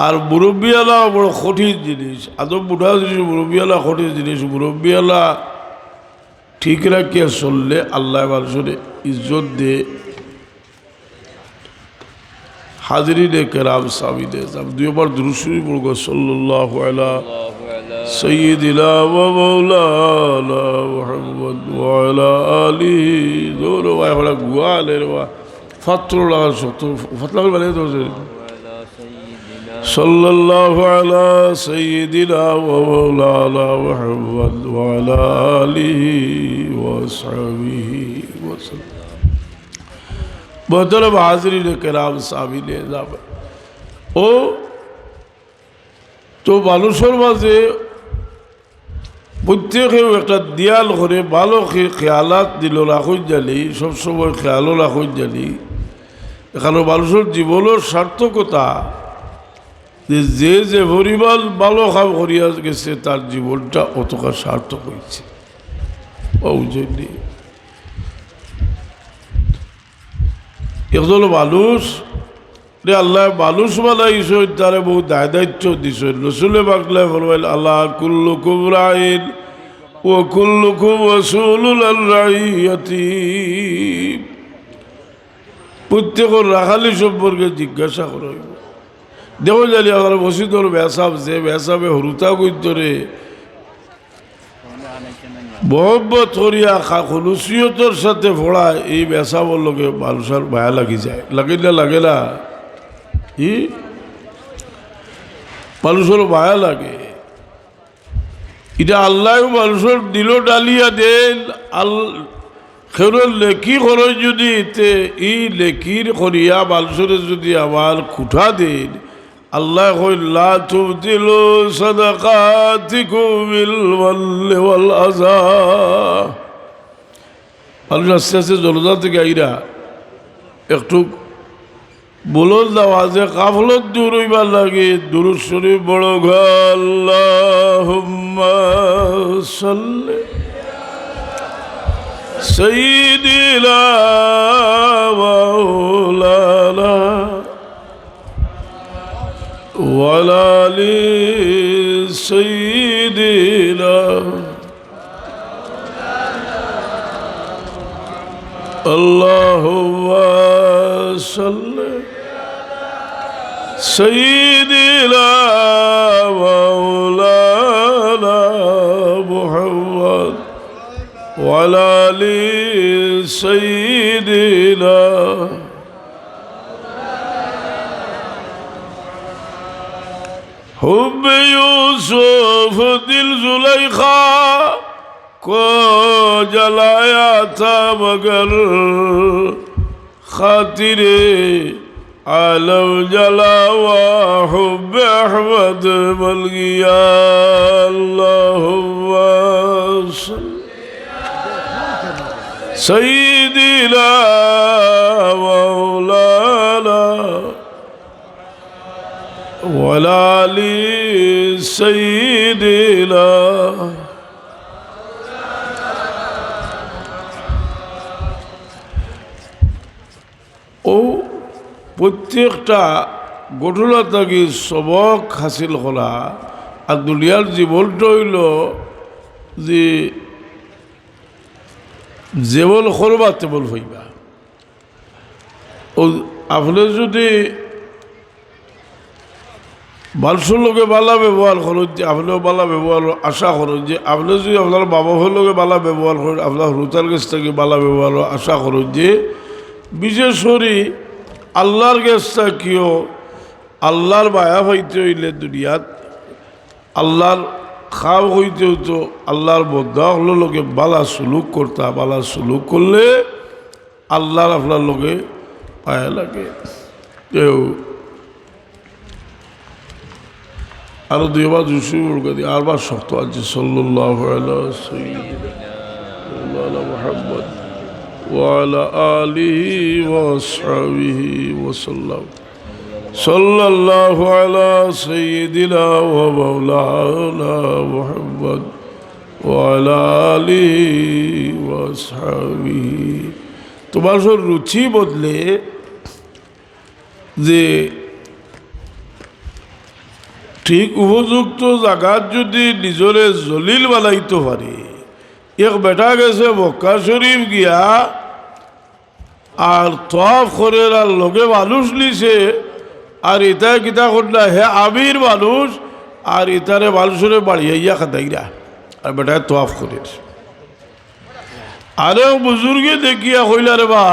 আর মুরব্বিয়ালা বড় কঠিন জিনিস আদব মোটা জিনিস মুরব্বিয়ালা কঠিন জিনিস মুরব্বিয়ালা ঠিক রাখিয়া চললে আল্লাহ মানুষের ইজ্জত দে হাজরিনে কেরাম সামিনে দুইবার দুরূদ শরীফ পড়ব সাল্লাল্লাহু আলা সাইয়্যিদিনা ওয়া মাওলানা মুহাম্মদ ওয়া আলা আলিহি দোনো ভাই হলা গুয়ালের ওয়া ফাত্র লাগা সত ফাতলা বলে তো সাল্লাল্লাহু আলা সাইয়্যিদিনা ওয়া মাওলানা মুহাম্মদ ওয়া আলা আলিহি ওয়া সাহবিহি ওয়া সাল্লাম মোহতরম হাজরিন কেরাম সামিনে যাবে ও তো মানুষের মাঝে প্রত্যেকেও একটা দিয়াল করে ভালো খেয়ালাত দিল রাখুন জানি সবসময় খেয়ালও রাখুন জানি এখানে মানুষের জীবনের সার্থকতা যে যে পরিমাণ ভালো কাম করিয়া গেছে তার জীবনটা অতটা সার্থক হয়েছে বুঝলি একজন মানুষ আল্লাহ মানুষ বানাইছে তারে বহু দায় দায়িত্ব দিছে রসুলে বাকলায় ফরমাইল আল্লাহ কুল্লুকুম রাইন ও কুল্লুকুম মাসউলুন আন রাইয়াতি প্রত্যেকের রাখালি সম্পর্কে জিজ্ঞাসা করা হইব দেখো জানি আমার মসজিদর বেসাব যে বেসাবে হরুতা গইতরে মোহব্বত করিয়া খুলুসিয়তর সাথে পড়া এই বেসাবর লোকে মানুষের মায়া লাগি যায় লাগে না লাগে না মানুষের মায়া লাগে এটা আল্লাহ মানুষের দিল ডালিয়া দেন খেরোর লেখি খরচ যদি এই লেখির করিয়া মানুষের যদি আমার খুঁটা দেন আল্লাহ কইলা তুবতিলু সাদাকাতিকুম বিল মাল্লি ওয়াল আযা মানুষ আস্তে আস্তে জনতা থেকে আইরা একটু বুলন্দ আওয়াজে কাফলত দূর হইবার লাগে দুরূদ শরীফ বড় আল্লাহুম্মা সাল্লি সাইয়্যিদিনা মাওলানা ওয়ালা আলি সাইয়্যিদিনা আল্লাহুম্মা সাল্লি সাইয়্যিদিনা মাওলানা মুহাম্মদ ওয়ালা আলি সাইয়্যিদিনা हुब यूसुफ दिल जुलेखा को जलाया था मगर खातिरे आलम जला हुआ हुब अहमद बन गया अल्लाहुम्मा सय्यिदिना मौलाना ওয়ালা আলি সাইয়্যিদিনা ও প্রত্যেকটা ঘটনা থেকে সবক হাসিল করা আর দুনিয়ার জীবনটা হইল যে যেমন করবা তেমন হইবা ও আপনি যদি মানুষের লোকে বালা ব্যবহার করেন যে আপনিও বালা ব্যবহার আশা করেন যে আপনি যদি আপনার বাবা ভাইয়ের লোকে বালা ব্যবহার করেন আপনার হরুতার কাছ থেকে বালা ব্যবহার আশা করেন যে বিশেষ করে আল্লাহর কাছটা কিও আল্লাহর মায়া হইতে হইলে দুনিয়াত আল্লাহর খাও হইতে হতো আল্লাহর বদ্ধা হলো লোকে বালা সুলুক করতা বালা সুলুক করলে আল্লাহর আপনার লোকে পায়া লাগে কেউ আরো দুইবার জুসু দিয়ে আরবার শক্ত আছে সাল্লাল্লাহু আলাইহি সাইয়্যিদিনা মুহাম্মদ ওয়া আলা আলিহি ওয়া আসহাবিহি ওয়া সাল্লাম সাল্লাল্লাহু আলা সাইয়্যিদিনা ওয়া মাওলানা মুহাম্মদ ওয়া আলা আলিহি ওয়া আসহাবিহি তোমার রুচি বদলে যে ঠিক উপযুক্ত জায়গাত যদি নিজরে জলিল বানাইতে পারে এক বেটা গেছে মক্কা শরীফ গিয়া আর তফ করে আর লগে মানুষ নিছে আর ইটা কিতা করলা হে আমির মানুষ আর ইতারে মানুষের বাড়িয়া খাতাইরা আর বেটায় তফ করে আরে বুজুর্গে দেখিয়া কইলা রে বা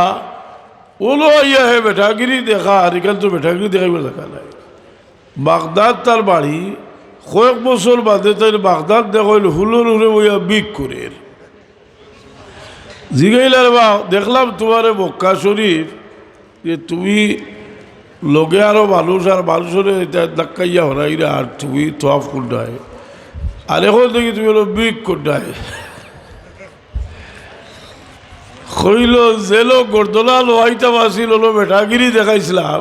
ওলো আইয়া হে বেটাগিরি দেখা আর এখান তো বেটাগিরি দেখাইব দেখা নাই বাগদাদ তার বাড়ি কয়েক বছর বাদে তাই বাগদাদ দেখাইল হুলোর হুলে বইয়া বিক করে জিগাইলার বা দেখলাম তোমার মক্কা শরীফ যে তুমি লগে আরো মানুষ আর মানুষের এটা ধাক্কাইয়া হরাইরা আর তুমি তোয়াফ করডায় আর এখন দেখি তুমি হলো বিক করডায় কইল জেলো গর্দনা লোহাইতাম আসিল হলো বেটাগিরি দেখাইছিলাম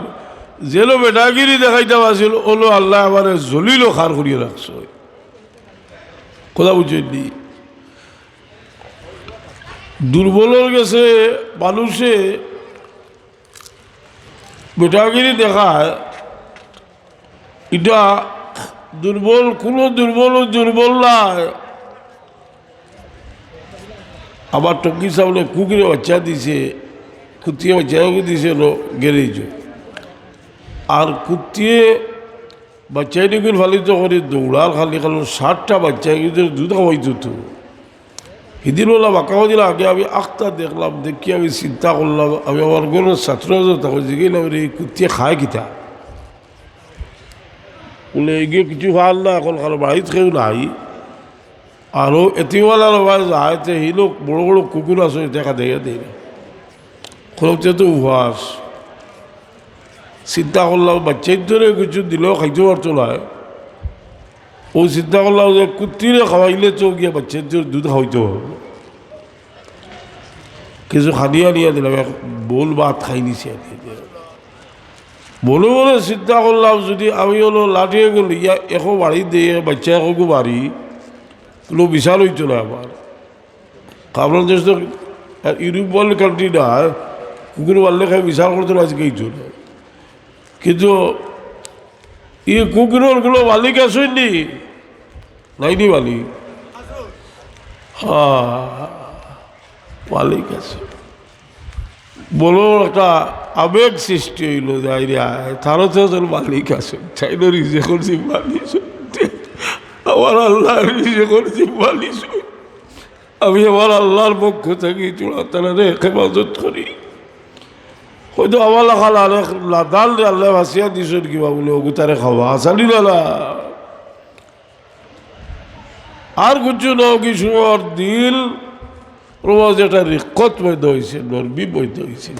জেলো বেটাগিরি দেখাইতাম আসিল হলো আল্লাহ আমার জলিল খার করিয়ে রাখছ কথা বুঝেননি দুর্বলের গেছে মানুষে বেটাগিরি দেখায় এটা দুর্বল কোনো দুর্বল নাই আবার টকি সামনে কুকুরে বাচ্চা দিছে কুতিয়ে বাচ্চা দিছে গ্যারেজ আর কুতিয়ে বাচ্চাই দেখুন ফালিত করে দৌড়ার খালি কারণ 60টা বাচ্চা কিন্তু দুধ খাওয়াইতো তো সেদিন ওলা বাঁকাও দিল আগে আমি আখটা দেখলাম দেখি আমি চিন্তা করলাম আমি আমার কোনো ছাত্র তখন জিগেলাম রে কুতিয়ে খায় কিতা বলে এগিয়ে কিছু ভাল না এখন কারো বাড়িতে কেউ নাই আরও এতিওয়ালার বাড়ি যায় তো এই লোক বড় বড় কুকুর আছে দেখা দেখে দেয় না খরচে তো উহাস চিন্তা করলাম বাচ্চার ধরে কিছু দিলেও খাইতে পারতো না ও চিন্তা করলাম যে কুত্তিরে খাওয়াইলে তো গিয়ে বাচ্চার ধরে দুধ খাওয়াইতে হবে কিছু খানিয়া নিয়ে দিলাম বোল ভাত খাই নিছি বলে চিন্তা করলাম যদি আমি হলো লাঠিয়ে গেল ইয়া একো বাড়ি দিয়ে বাচ্চা একো বাড়ি কোনো বিশাল হইতো না আমার কারণ দেশ তো ইউরোপিয়ান কান্ট্রি না কুকুর মারলে খাই বিশাল করতো না আজকে হইতো না কিন্তু কুকুরগুলো মালিক আসেননি নাইনি মালিক হ্যাঁ মালিক আছে বলো একটা আবেগ সৃষ্টি হইল তারও তো মালিক আছে চাইল রিজে করছি মালিক আমার আল্লাহ রিজে করছি মালিক আমি আমার আল্লাহর পক্ষ থেকে তারা হেফাজত করি হয়তো আমার লাখাল লাদাল আল্লাহ ভাসিয়া দিছেন কিবা বলে ওগু তারে খাওয়া আসালি না আর কিছু নাও কিছু আর দিল প্রবাস একটা রিকত বৈধ হয়েছে নরবি বৈধ হয়েছে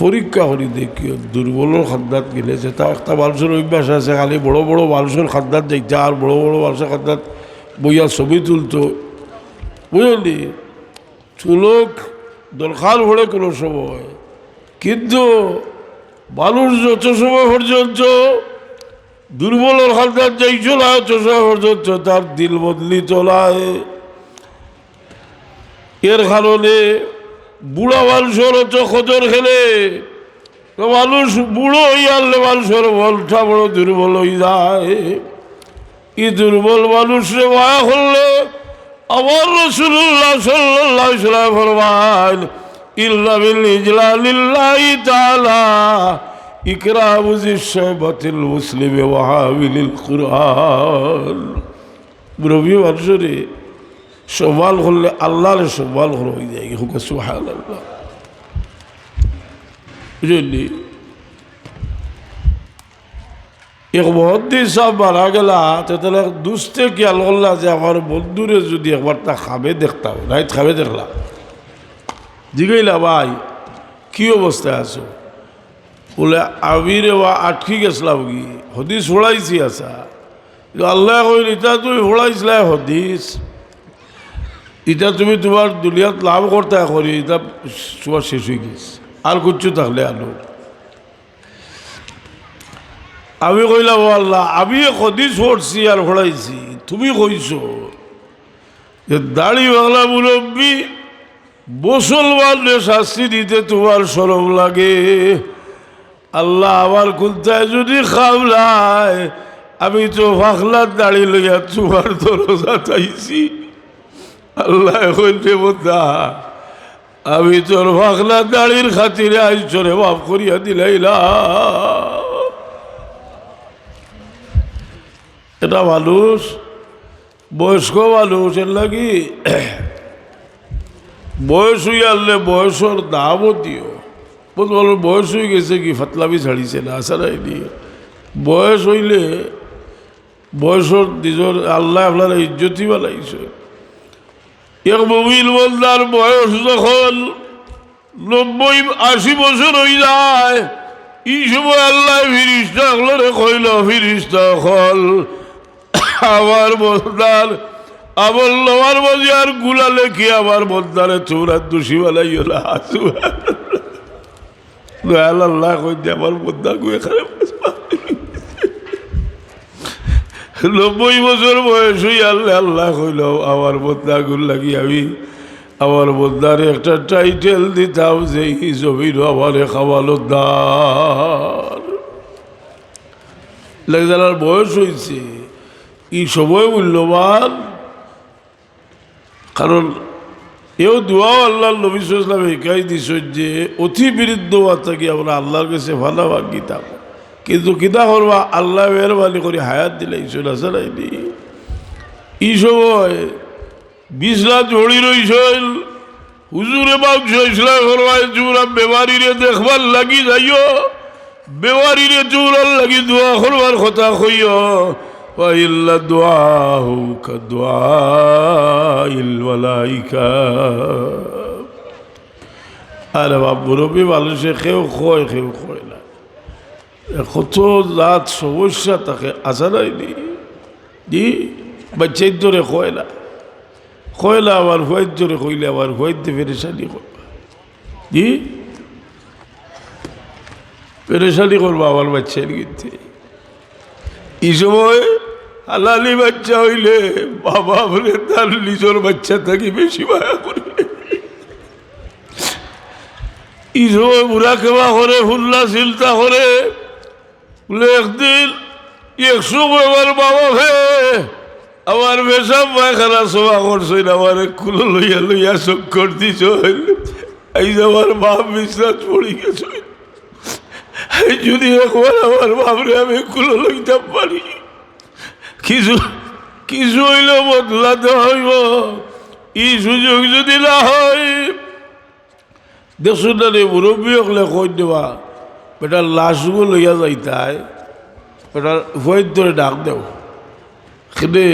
পরীক্ষা করি দেখি দুর্বলের খাদ্যাত গেলেছে তা একটা মানুষের অভ্যাস আছে খালি বড় বড় মানুষের খাদ্যাত দেখতে আর বড় বড় মানুষের খাদ্যাত বইয়া ছবি তুলতো বুঝলি চুলোক দরকার পড়ে কোনো সময় কিন্তু মানুষ যত সময় পর্যন্ত দুর্বলের খাদ্যাত যাইছিল তত সময় পর্যন্ত তার দিল বদলি তোলায় এর কারণে বুড়া মানুষের তো খদর খেলে মানুষ বুড়ো হইয়ালে মানুষের বলটা বড় দুর্বল হয়ে যায় ই দুর্বল মানুষরে মায়া করলে আমার রাসূলুল্লাহ সাল্লাল্লাহু আলাইহি ওয়াসাল্লাম ফরমান ইল্লা বিল ইজলালিল্লাহি তাআলা ইকরামু যিশাবাতিল মুসলিমি ওয়া হামিলিল কুরআন রবি মানুষরে সম্মান করলে আল্লাহর সম্মান করা হয়ে যায় হুক সুবহানাল্লাহ বুঝলি এক মুহাদ্দিস সাহেব মারা গেলা তাহলে দুস্তে খেয়াল করলা যে আমার বন্ধুরে যদি একবার তা খাবে দেখতাম রাইত খাবে দেখলাম জিগাইলা ভাই কি অবস্থায় আছো বলে আমি রে বা আটকি গেছিলাম কি হদিস ফোড়াইছি আসা আল্লাহ কইল ইটা তুই ফোড়াইছিলা হদিস এটা তুমি তোমার দুনিয়াত লাভ করতে করি এটা তোমার শেষ হয়ে গেছে আর কিছু থাকলে আলো আমি কইলাম আল্লাহ আমি হদিস পড়ছি আর পড়াইছি তুমি কইছো যে দাড়ি বাংলা মুরব্বী মুসলমানরে শাস্তি দিতে তোমার শরম লাগে আল্লাহ আমার কুন্তায় যদি খাওয়ায় আমি তো ফাখলার দাড়ি লইয়া তোমার দরজা চাইছি আল্লাহ কইলে বোধা আমি তোর ফাখলা দাড়ির খাতিরে আজ চলে মাফ করিয়া দিলাইলা এটা মানুষ বয়স্ক মানুষ এর লাগি বয়স হয়ে আনলে বয়সের দামও দিও বলো বয়স হয়ে গেছে কি ফাতলামি ছাড়িছে না আসা নাই দিয়ে বয়স হইলে বয়সের নিজের আল্লাহ আপনার ইজ্জতি বানাইছে এক মুমিন বন্দার বয়স যখন 90-80 বছর হয়ে যায়। এই সময় আল্লাহ ফিরিস্তা হলরে কইল, ফিরিস্তা হল আমার বন্দার আমল লওয়ার মাঝে আর গুলা লেখি আমার বন্দারে চৌরাত দোষী বানাইও না। আল্লাহ কইতে আমার বন্দা গুয়ে খারাপ 90 বছর বয়স হই আল্লাহ আল্লাহ কইল আমার বন্দা গুল লাগি আমি আমার বন্দারে একটা টাইটেল দিতাম যে এই জমির আমারে খাওয়ালো দার লাগজালার বয়স হয়েছে। এই সময় মূল্যবান, কারণ এও দোয়াও আল্লাহ নবী সাল্লাল্লাহু আলাইহি ওয়াসাল্লাম একাই দিছ যে অতি বিরুদ্ধ থাকি আমরা আল্লাহর কাছে ভালো ভাগিতাম, কিন্তু কিতা করবা আল্লাহ মেহরবানি করে হায়াত দিলে ইসল আসলাইনি। এই সময় 20 লাখ ঝড়ি রইছিল হুজুরে বাবু ইসলাম ফরমায় জুরা বেমারিরে দেখবার লাগি যাইও, বেমারিরে জুরার লাগি দোয়া করবার কথা কইও। ওয়াইল্লা দুআহু কাদুআইল মালাইকা। আরে বাপ মুরব্বী মানুষে কেউ কয় না, কত জাত সমস্যা থাকে আসা নাইনি। জি বাচ্চাই ধরে কয় না আমার ভয়ের জোরে কইলে আমার ভয়েতে পেরেশানি করবা। জি পেরেশানি করবো আমার বাচ্চার কিন্তু এই সময় হালালি বাচ্চা হইলে বাবা বলে তার নিজের বাচ্চা থাকি বেশি মায়া করবে। এই সময় বুড়া খেবা করে হুল্লা চিন্তা করে বলে একদিন 100 আমার বাবা ভে আমার বেশাব পায়খানা সভা করছেন, আমার কুলো লইয়া চক্কর দিছ, এই যে আমার বাপ বিশ্বাস পড়ে গেছে। যদি একবার আমার বাপরে আমি কুলো লইতাম পারি, কিছু হইলে বদলাতে হইব। এই সুযোগ যদি না হয় দেখুন না রে মুরব্বী হলে কই দেবা বেটার লাশগুলো লইয়া যাইতায়, বেটার ভয়ের ধরে ডাক দেও খেলে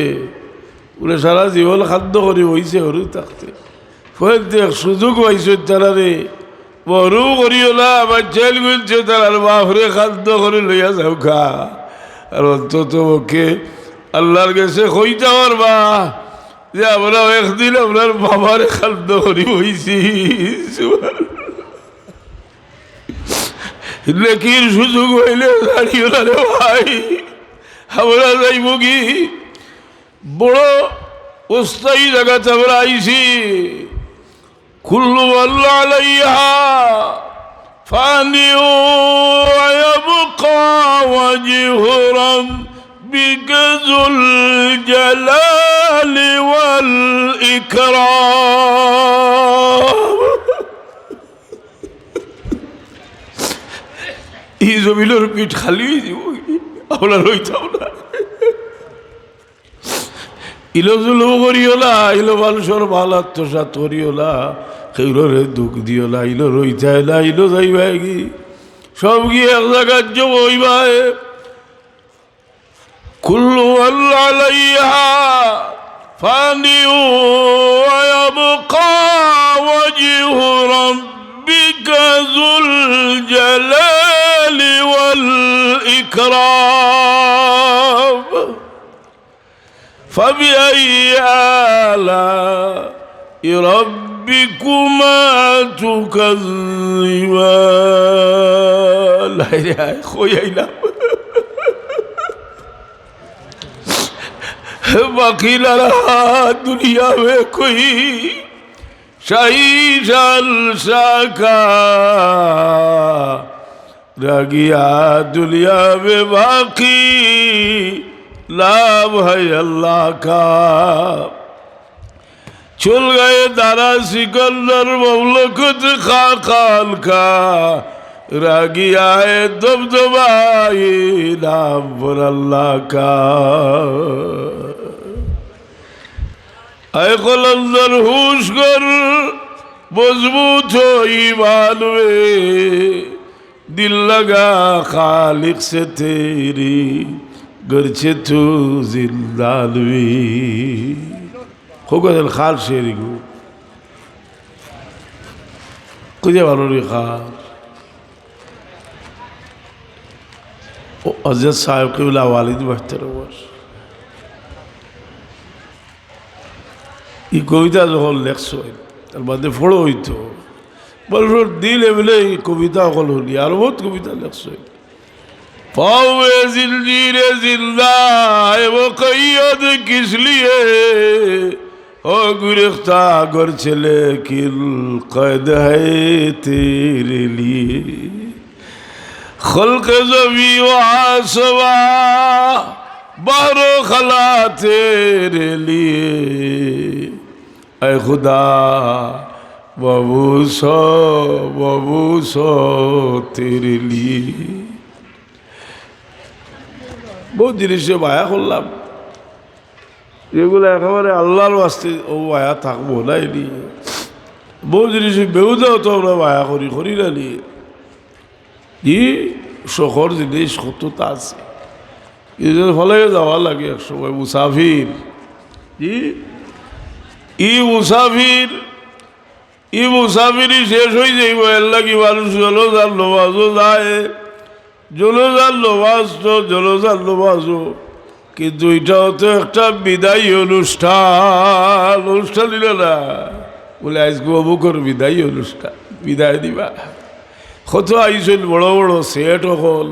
বলে সারা জীবন খাদ্য করে হয়েছে হরু থাকতে ফয়ের দেখ সুযোগ পাইছ তারা রে বড়ু করিও না আমার জেল গুলছে তার বাপরে খাদ্য করে লইয়া যাও খা। আর অন্তত ওকে আল্লাহর কাছে কইতে পারবা যে আমরা একদিন আপনার বাবারে খাদ্য করি হয়েছি। লেখির সুযোগ হইলে দাঁড়িয়ে না রে ভাই, আমরা যাইব কি বড় অস্থায়ী জায়গাতে আমরা আইছি। কুল্লু আল্লাহ আলাইহা ফানিউ ওয়া ইয়াবকা ওয়াজহু রাব্বিকা যুল জালালি ওয়াল ইকরাম। এই জমিনের পিঠ খালি আমরা রইতাম না। ইলো জুলুম করিও না, ইলো মানুষের ভাল আত্মসাত করিও না, সেগুলোরে দুঃখ দিও না। ইলো রইতাই না, ইলো যাইবাই কি সব গিয়ে এক জায়গার জব হইবাই। কুল্লু আল্লাহ আলাইহা ফানিউ ওয়া ইয়াবকা ওয়াজহু রাব্বিকা যুল জালালি ওয়াল ইকরাম। فبأي آلاء ربكما تكذبان। خويا बाकी लड़ा दुनिया में कोई शाही जलसा का रह गया दुनिया में बाकी लाभ है अल्लाह का। चल गए दारा सिकंदर ममलकत खाकान का, रह गया है दबदबाई नाम पर अल्लाह का। ऐ कलंदर होश कर मजबूत हो ईमान में, दिल लगा खालिक से तेरी गरचे तू जिंदालवी। خوگا دل خال شیری گو খুঁজে ভালো রেখা হজরত সাহেব কিবলা ওয়ালিদ মোহতারাম এই কবিতা যখন লেখছ তার বাদে ফড়ো হইতো বলর দিল এমলে এই কবিতা সকল হলি আর বহুত কবিতা লেখছ पावे जिंजीरे जिंदा है वो कैद किस लिए ओ गिरफ्ता अगर चले किल कैद है तेरे लिए खल्क ज़मी व आसवा बारो खला तेरे लिए ऐ खुदा बबूसो तेरे लिए বহু জিনিসে বায়া করলাম এগুলো একেবারে আল্লাহর বাস্তে ও বায়া থাকবো না এলি বহু জিনিসে বেউদাও তো আমরা বায়া করি না নি ই শহর জিনিস কতটা আছে এদের ফলে যাওয়া লাগে এক সময় মুসাফির ই মুসাফিরই শেষ হয়ে যাইব এর লাগি মানুষ হলো যার নমাজও যায় জলজার নমাজও কিন্তু এটাও তো একটা বিদায়ী অনুষ্ঠান দিল না বলে আজকে অমুকর বিদায়ী অনুষ্ঠান বিদায় দিবা কত আইসল বড় বড় সেট হল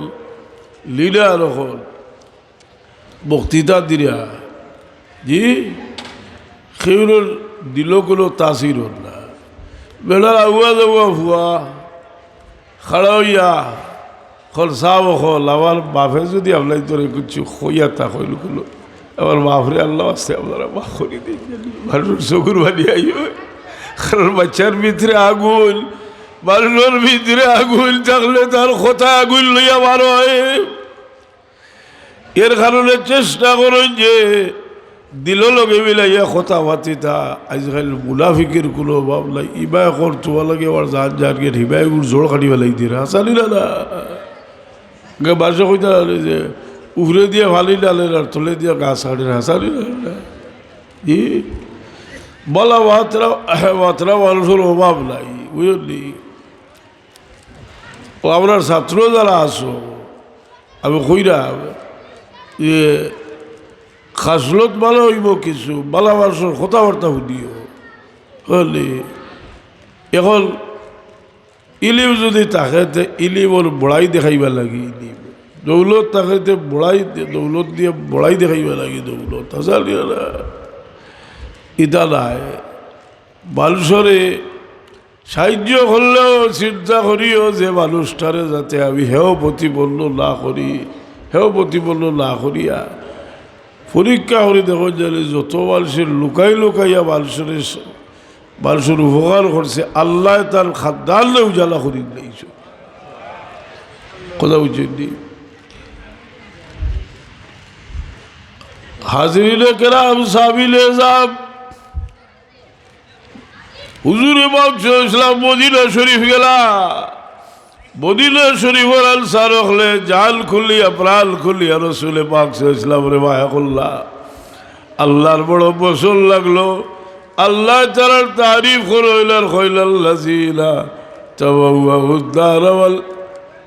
লিডার হল বক্তৃতা দিরা সেগুলোর দিল কোনো তাসির হল না বেলার আগুয়া যাওয়া ভুয়া খাড়া হইয়া খল সাহ হল আমার বাপে যদি আপনার তোরে কিছু হইয়া তা হইল হলো আমার বাপরে আল্লাহ আসতে আপনারা বাপ করে দিই মানুষ চকুর বানিয়ে আইব কারণ বাচ্চার ভিতরে আগুন মানুষের ভিতরে আগুন থাকলে তার কথা আগুন লইয়া বার হয় এর কারণে চেষ্টা করেন যে দিল লগে মিলাইয়া কথা পাতিতা আজকাল মুনাফিকের কোনো অভাব নাই ইবাই করতো লাগে আবার জানকে হিবাই জোর কাটিবা লাগি দিয়ে হাসানি না বাসা কইতে যে উফরে দিয়ে ভালি ডালেন আর তুলে দিয়ে গাছ হাড়ের হাসানি না বলা মাত্রা মানুষের অভাব নাই বুঝলি ও আপনার ছাত্র যারা আসো আমি কইরা যে খাসলত ভালো হইব কিছু বালা মানুষের কথাবার্তা শুনিও বুঝলি এখন ইলিম যদি তাকে ইলিমর বড়াই দেখাইবা লাগে ইলিম দৌলত তাকে বড়াই দৌলত দিয়ে বড়াই দেখাইবা লাগে দৌলত হাসালি না ইটা নাই মানুষরে সাহায্য করলেও চিন্তা করিও যে মানুষটারে যাতে আমি হেও প্রতিপন্ন না করিয়া পরীক্ষা করে দেখো জানি যত মানুষের লুকাইয়া মানুষের উপকার করছে আল্লাহ তার খাদ্দালে উজালা করি দিয়েছ কথা বুঝেননি হাজিরিনে কেরাম সাবিলে যাব হুজুরে ইসলাম মদিনা শরীফ গেলা মদিনা শরীফের আনসার হলে জাল খুলিয়া প্রাণ খুলিয়া রসুলে পাক ইসলাম রে মায়া করলা আল্লাহর বড় পছন্দ লাগলো আল্লাহ তাআলার তারিফ করইলার কইলাল্লাযিনা তাবাওয়াউদ-দার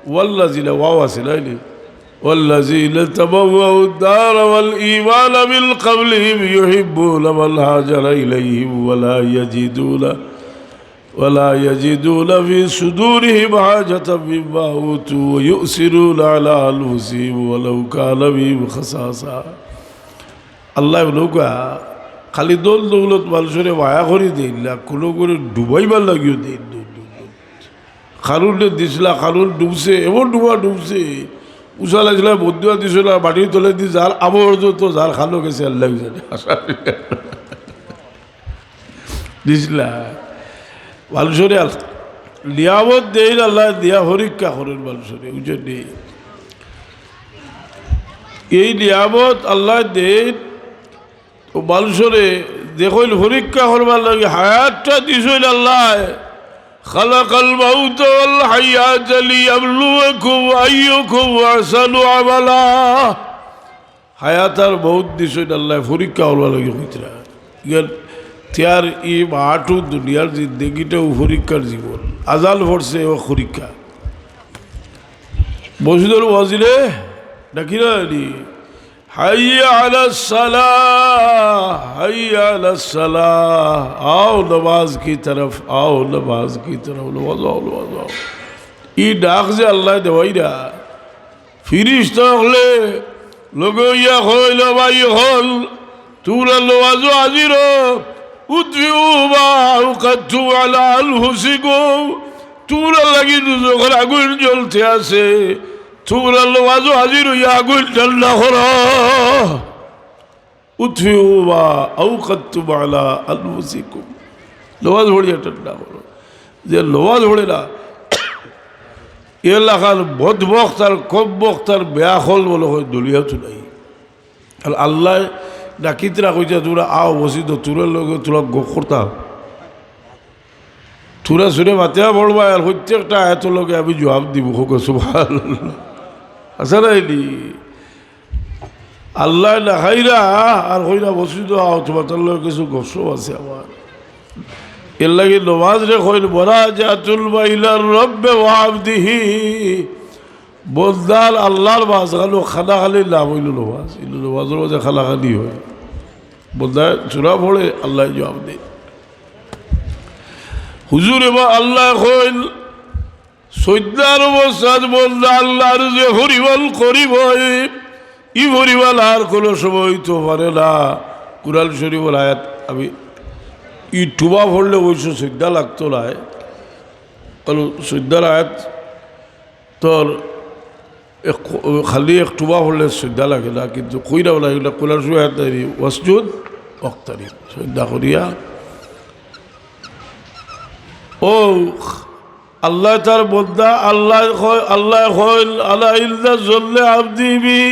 ওয়াল্লাযিনা ওয়াওয়াসিলাইনি ওয়াল্লাযিনা তাবাওয়াউদ-দার ওয়াল ঈমান মিন ক্বাবলিহিম ইউহিব্বুনা মান হাজারা ইলাইহিম ওয়ালা ইয়াজিদুনা ফি সুদুরিহিম হাজাতাম মিম্মা উতু ওয়া ইউসিরুনা আলা আনফুসিহিম ওয়ালাউ কানা বিহিম খাসাসা আল্লাহ নৌকা খালি দোল দৌলত মানুষের মায়া করে দিন না কোনো করে ডুবাইবার লাগিও দিন খারুনে দিছিলা খারুন ডুবছে এমন ডুবছে উষা লাগছিল বদুয়া দিছিল মাটির তলে দি যার আবহাওয়ার তো যার খালো গেছে আল্লাহ জানে দিছিলা মানুষের নিয়ামত দেই আল্লাহ দিয়া পরীক্ষা করেন মানুষের বুঝলি এই নিয়ামত আল্লাহ দেন ও মানুষরে দেখল পরীক্ষা করবার লাগে হায়াতটা দিছিল আল্লাহ খালাকাল মাউত ওয়াল হায়াত লিয়াবলুয়াকুম আইয়ুকুম আহসানু আমালা হায়াত আর মউত দিছিল আল্লাহ পরীক্ষা করবার লাগে হইতরা त्यार ই মাঠু দুনিয়ার জিন্দগিটাও পরীক্ষার জীবন আজাল পড়ছে ও পরীক্ষা মসজিদের ওয়াজিরে ডাকি না হাইয়া আলাস সালাহ হাইয়া আলাস সালাহ आओ नमाज की तरफ आओ नमाज की तरफ नमाज आओ नमाज आओ ই ডাক যে আল্লাহ দেওয়াইরা ফিরিস্তা হলে লগইয়া হইল ভাই হল তোরা নমাজও আজির উদ্ভিউ বা উকাতু আলা আনফুসিকুম তোরা লাগি যখন আগুন জ্বলতে আছে তোরা নমাজও আজির হইয়া আগুন ঠান্ডা করো উদ্ভিউ বা উকাতু আলা আনফুসিকুম নমাজ পড়িয়া ঠান্ডা করো যে নমাজ পড়ে না এলাকার বদবক্ত আর কম বক্তার বেয়াখল বলে হয় দলিয়াতো নাই আর আল্লাহ ডাকিতরা কইছে তোরা আও বসিত তোরা লগে তোরা গোখরতা তোরা শুনে মাতিয়া পড়বা আর প্রত্যেকটা এত লগে আমি জবাব দিব হোক সুবহানাল্লাহ আচ্ছা নাইলি আল্লাহ না খাইরা আর কইরা বসিত আও তোমার লগে কিছু গোসব আছে আমার এর লাগে নমাজ রে কইল মুনাজাতুল বাইনার রব্বে ওয়া আবদিহি বলদার আল্লাহর মাঝখানে খানাখালি নাম হইল নমাজ এই নমাজের মাঝে খানাখানি হয় বলদার চূড়া পড়ে আল্লাহ জবাব দেয় হুজুর এবার আল্লাহ কইল সৈদার অবস্থাত বলদা আল্লাহর যে হরিবল করিব ই হরিবল আর কোনো সময় তো পারে না কুরআন শরীফের আয়াত আমি ই টুবা পড়লে অবশ্য শ্রদ্ধা লাগতো না শ্রদ্ধার আয়াত তোর খালি এক টুবা পড়লে শ্রদ্ধা লাগে না কিন্তু কইরাও না এগুলো কোলার শুয়ে আয়াত নাই ওয়াসজুদ ওয়াক্তারিব শ্রদ্ধা করিয়া ও আল্লাহ তার বন্দা আল্লাহ কইল আলা ইল্লা জল্লে আবদিবি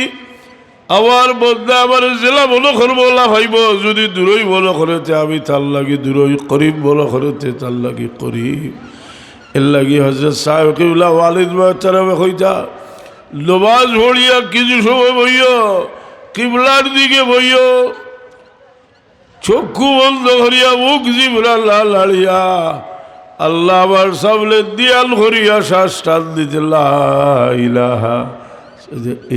আমার বন্ধা আমার জেলা বলো করবো ভাইব যদি দূরই বলো করতে আমি তার লাগি দূরই করিব বলো করতে তার লাগি করিব এর লাগি হজরত সাহেব কিবলা ওয়ালিদ মাহতারামে কইতা নমাজ পড়িয়া কিছু সময় বইও কিবলার দিকে বইও চক্ষু বন্ধ করিয়া মুখ জিবরা লাড়িয়া আল্লাহ আমার সামনে দিয়াল করিয়া শ্বাস টান দিতে লা ইলাহা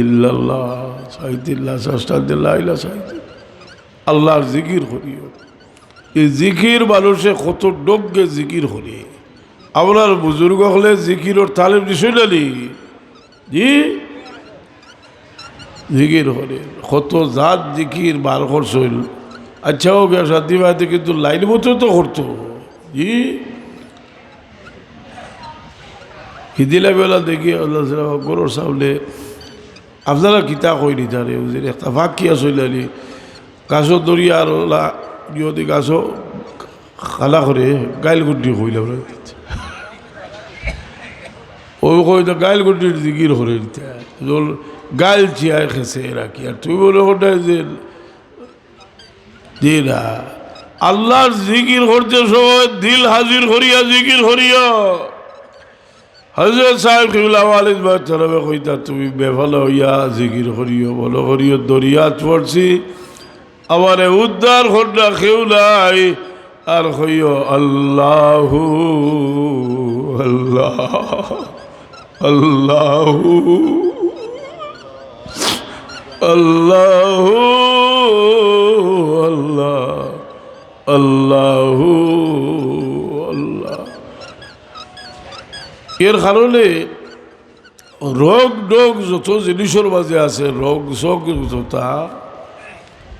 ইল্লাল্লাহ সাইদিল্লাহ সাস্তাদিল্লাহ ইলা সাইদিল্লাহ আল্লাহর জিকির করিও এই জিকির মানুষে কত ডোগ্গে জিকির করি আপনার বুজুর্গ হলে জিকিরর তালিম দিছই নালি জি জিকির করি কত জাত জিকির বার করছইল আচ্ছা হোক সাথী ভাইতে কিন্তু লাইন মতো তো করতো জি হিদিলা বেলা দেখি আল্লাহ গরুর সামনে আপনারা কিতা কই নিতারে একটা ভাগ কি আসলে গাছও দরিয়া আর যদি গাছও খালা করে গাইল গুড্ডি কইলাম ওই কই তো গাইল গুড্ডির জিকির করে দিতে গাইল চিয়ায় খেছে এরা কি আর তুই বলে ওটা যে না আল্লাহর জিকির করতে সময় দিল হাজির করিয়া জিকির করিয়া হযরত সাহেব কিবলা ওয়ালিদ মাহতারামে কইতা তুমি বেফালা হইয়া জিকির করিও বলো করিও দরিয়াত পড়ছি আমারে উদ্ধার করা কেউ নাই আর কইও আল্লাহু আল্লাহ আল্লাহু আল্লাহু আল্লাহ আল্লাহু আল্লাহ এর কারণে রোগ ডোগ যত জিনিসের মাঝে আছে রোগ শোক যতা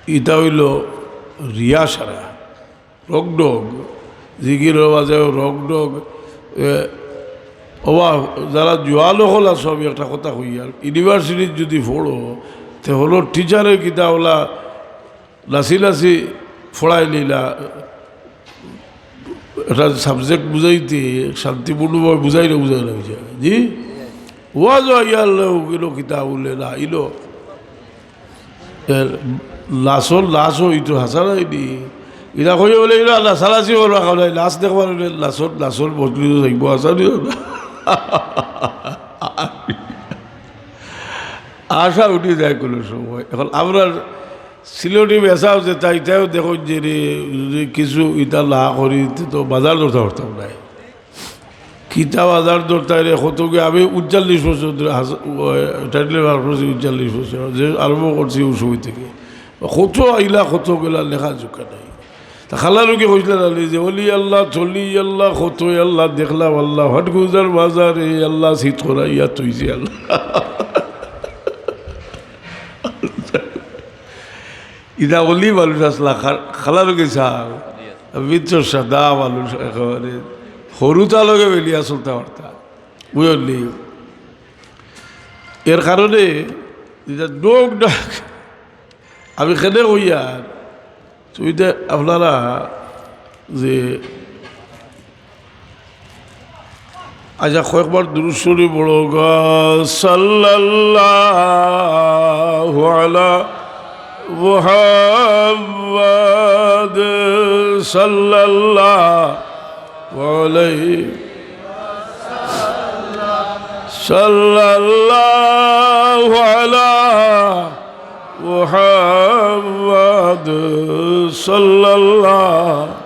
ইটা হইল রিয়া সারা রোগ ডোগ জিকিরের মাঝে রোগ ডোগ ওবা যারা জোয়ালো হলা সব একটা কথা কই আর ইউনিভার্সিটির যদি পড়ো তে হলো টিচারের কিতা ওলা লাসি লাসি ফড়াই নিলা একটা সাবজেক্ট বুঝাইতে শান্তিপূর্ণভাবে বুঝাইলে বুঝাই লাগছে জি ওয়াজ ইয়ালো কিতাব উল্লে না ইলো লাশর লাশও ইটো হাসা নাইনি এটা কই বলে এগুলো লাসালাসি করবা খাওয়াই লাশ দেখবার লাশর লাশর বদলি থাকবো আসা নিও না আশা উঠে যায় কোনো সময় এখন আমরা সিলেটি বেচা হচ্ছে তাইটাও দেখো যে রে যদি কিছু ইটা না করি তো বাজার ধরতে পারতাম নাই কিতা বাজার ধরতাই রে কতকে আমি ৪৯ বছর ধরে টাইটেল বার করছি ৪৯ বছর যে আরম্ভ করছি ওই সময় থেকে কত আইলা কত গেলা লেখা জোকা নাই তা খালারুকে কইছিলেন আলি যে অলি আল্লাহ চলি আল্লাহ কত আল্লাহ দেখলাম আল্লাহ হট গুজার বাজার এই আল্লাহ শীত করাইয়া তুইছি আল্লাহ ইদা অলি মানুষ আসলা খালারুকে চাল মিত্র সাদা মানুষ একেবারে সরু তালকে বেলিয়া চলতে পারতাম বুঝলি এর কারণে ডোক ডাক আমি খেলে কইয়া তুইতে আপনারা যে আচ্ছা কয়েকবার দুরুশ্বরী বড় গা সাল্লাল্লাহু আলা মুহাম্মাদ সাল্লাল্লাহু আলাইহি সাল্লাল্লাহু আলা মুহাম্মাদ সাল্লাল্লাহু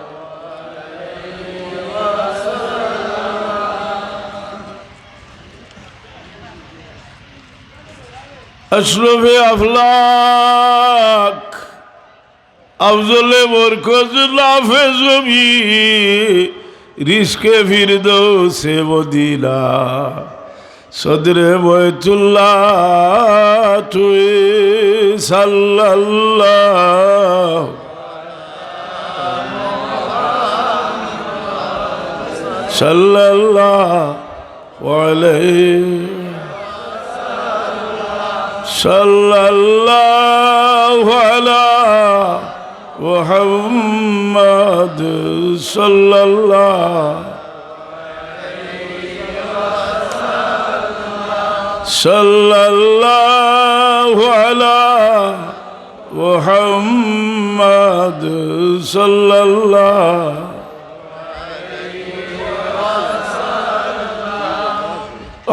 আশরাফে আফলাক আফজলে বরকত লাফে জমি রিস্কে ফিরদৌসে মদিনা সদরে বয়তুল্লাহ তুই সাল্লাল্লাহু সাল্লাল্লাহু আলাইহি সাল্লাল্লাহু আলা মুহাম্মাদ সাল্লাল্লাহু সাল্লাল্লাহু আলা মুহাম্মাদ সাল্লাল্লাহু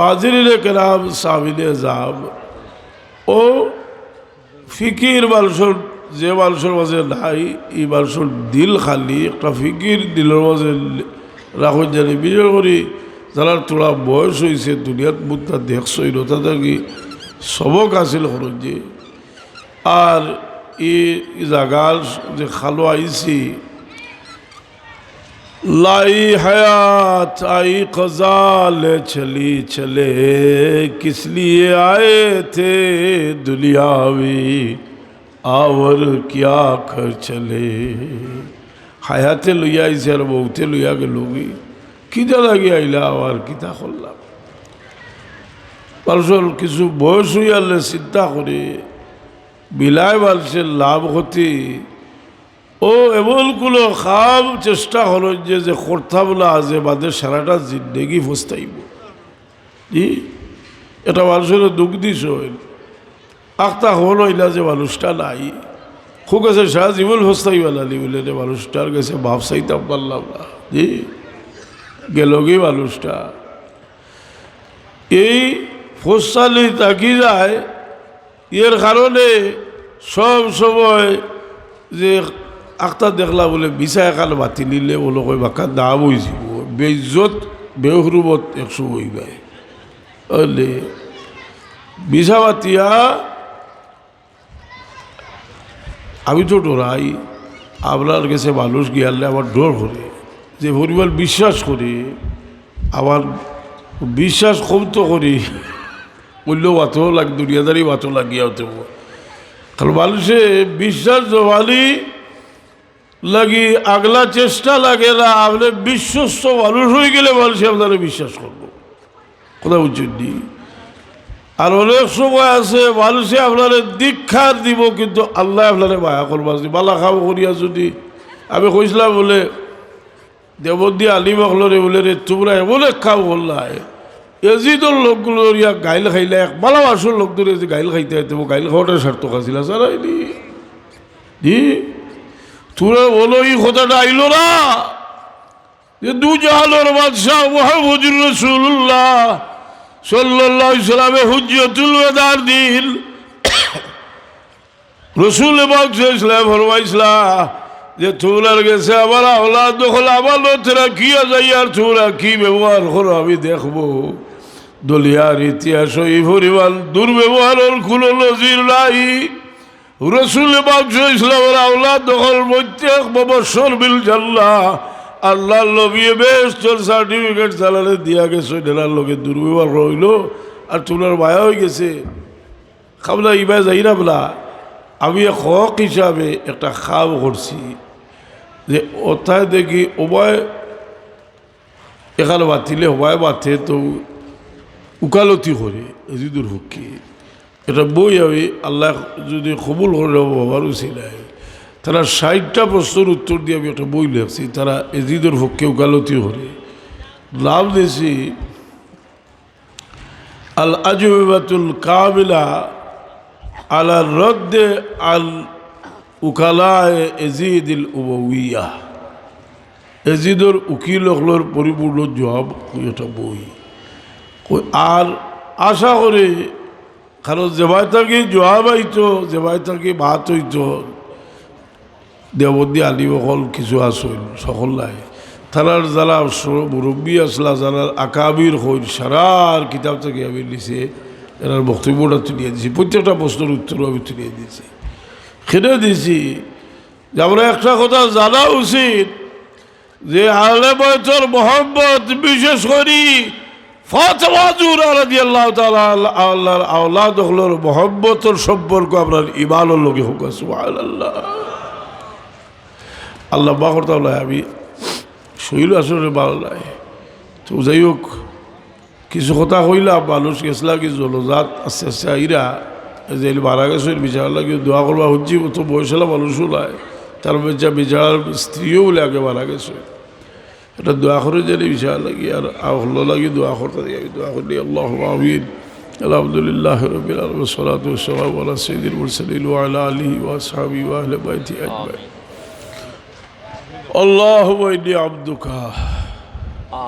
হাজিরিনে কেরাম সামিনে যাম ও ফিকির মানুষের যে মানুষের মাঝে নাই এই মানুষের দিল খালি একটা ফিকির দিলের মাঝে রাখুন জানি বিশেষ করে যারা তোরা বয়স হয়েছে দুনিয়াত মুদ্রা দেখছই নতা থাকি সবক আছিল খরচে আর এই জায়গার যে খালো আইছি लाई हयात आई क़ज़ा ले चली चले किस लिए आए थे दुनियावी आवर क्या कर चले हयाते लुया इसे और बहुते लुया के लोगी किधर लगी आइला और किता खोलला पालसोल किसु बयस हुई चिंता करे बिलाय बालसे लाभ होती ও এমনগুলো খাম চেষ্টা হলো যে করতাম না যে বাদে সারাটা জিন্দেগি ফস্তাইব জি এটা মানুষের দুঃখ দিস আখতা হলো ইলা যে মানুষটা নাই খুব আছে সারা জীবন ফস্তাইবা লালি বলে রে মানুষটার কাছে ভাব চাইতাম পারলাম না জি গেল কি মানুষটা এই ফস্তালি তাকি যায় এর কারণে সব সময় যে আখতা দেখলা বলে বিছা একাল বাতি নিলে বলো কই বাক্কা দাম হয়েছি বেইজ্জত বেহরুবত 100 হয়ে যায় বলে বিছা বাতিয়া আমি তো ডরাই আপনার কাছে মানুষ গিয়ালে আমার ডর করে যে পরিবার বিশ্বাস করি আমার বিশ্বাস কম তো করি মূল্য বাতো লাগে দুনিয়াদারি বাতো লাগিয়া হতে কারণ মানুষে বিশ্বাস জমালি লাগি আগলা চেষ্টা লাগে না আপনি বিশ্বস্ত মানুষ হয়ে গেলে মানুষে আপনারা বিশ্বাস করবো কথা বুঝছেন আর অনেক সময় আছে মানুষে আপনারা দীক্ষার দিব কিন্তু আল্লাহ আপনারা মায়া করবার বালা খাও করিয়া যদি আমি কইছিলাম বলে দেবন্দী আলী বকলরে বলে রে তোমরা এমন এক খাও করলাই এজিদর লোকগুলো ইয়া গাইল খাইলে এক বালা মাসের লোক ধরে যে গাইল খাইতে হইতে গাইল খাওয়াটা সার্থক আছিল স্যার আইনি জি তোরা বলো এই কথাটা আইলো না যে দু জাহানের বাদশাহ মুহাম্মদুর রাসূলুল্লাহ সাল্লাল্লাহু আলাইহি সাল্লামে হুজ্জাতুল ওয়াদার দিন রসুল ইসলাম ফরমাইছলা যে তোমরা গেছে আমার আওলাদ দখল আমার লোকেরা কি যাই আর তোমরা কি ব্যবহার করো আমি দেখবো। দলিয়ার ইতিহাস এই পরিমাণ দুর্ব্যবহারের কোনো নজির নাই। রসুল ইসলামের আওলাদ দখল প্রত্যেক বৎসর বিল জান্নাহ আল্লাহর নবী বেস্টর সার্টিফিকেট চালালে দিয়া গেছে, এটার লোকে দুর্ব্যবহার রইল আর তোমার মায়া হয়ে গেছে। খাবলা ইবা যাই না বলা আমি হক হিসাবে একটা খাব করছি যে ওথায় দেখি ওবায় এখানে বাতিলে হবায় বাতে তো উকালতি করে এজিদুর হকি এটা বই আমি আল্লাহ যদি কবুল করে বাবার উচিলাই তারা 60টা প্রশ্নের উত্তর দিয়ে আমি একটা বই লেখছি। তারা এজিদুর হককে উকালতি করে নাম দিয়েছি আল আজুবাতুল কামিলা আলা রদ্দে আল উকালায় এজিদুল উমাইয়া। এজিদর উকিল হলোর পরিপূর্ণ জবাব এটা বই। আর আশা করে কারণ যেবাই থাকি জবাব আইতো যেবাই থাকি ভাত হইতো দেবদ্দি আলী বকল কিছু আসল সকল নাই তারার যারা মুরব্বী আসলা যারা আকাবির হইল সারার কিতাব থেকে আমি লিখে এনার বক্তব্যটা তুলিয়ে দিয়েছি। প্রত্যেকটা প্রশ্নের উত্তরও আমি তুলিয়ে দিয়েছি। খেলে দিয়েছি যে আমরা একটা কথা জানা উচিত যে আহলে বাইতের মোহাম্মত বিশেষ করি ফাতেমা জোহরা রাদিয়াল্লাহু তাআলা আল্লাহর আওলাদ হলোর মোহাম্মতের সম্পর্ক আপনার ঈমানের লগে হোক। সুবহানাল্লাহ। আল্লাহ বাহর তাআলা আমি শরীর আসলে ভালো লাগে তো যাই হোক কিছু কথা কইলাম মানুষ গেছলা কি জলজাত আস্তে আস্তে আইরা যে মারা গেছে বিচার লাগে দোয়া করবা হচ্ছি তো বয়সলা মানুষও নাই তার বিচার স্ত্রীও বলে আগে মারা গেছে এটা দোয়া করে জানি বিচার লাগি আর হলো লাগি দোয়া করতে দিয়ে আমি দোয়া করি আল্লাহ আমিন। আলহামদুলিল্লাহ রাব্বিল আলামিন ওয়াসসালাতু ওয়াসসালামু আলা সাইয়্যিদিল মুরসালিন ওয়া আলা আলিহি ওয়া আসহাবিহি ওয়া আহলি বাইতি আজমাইন। আল্লাহুম্মা ইন্নী আবদুকা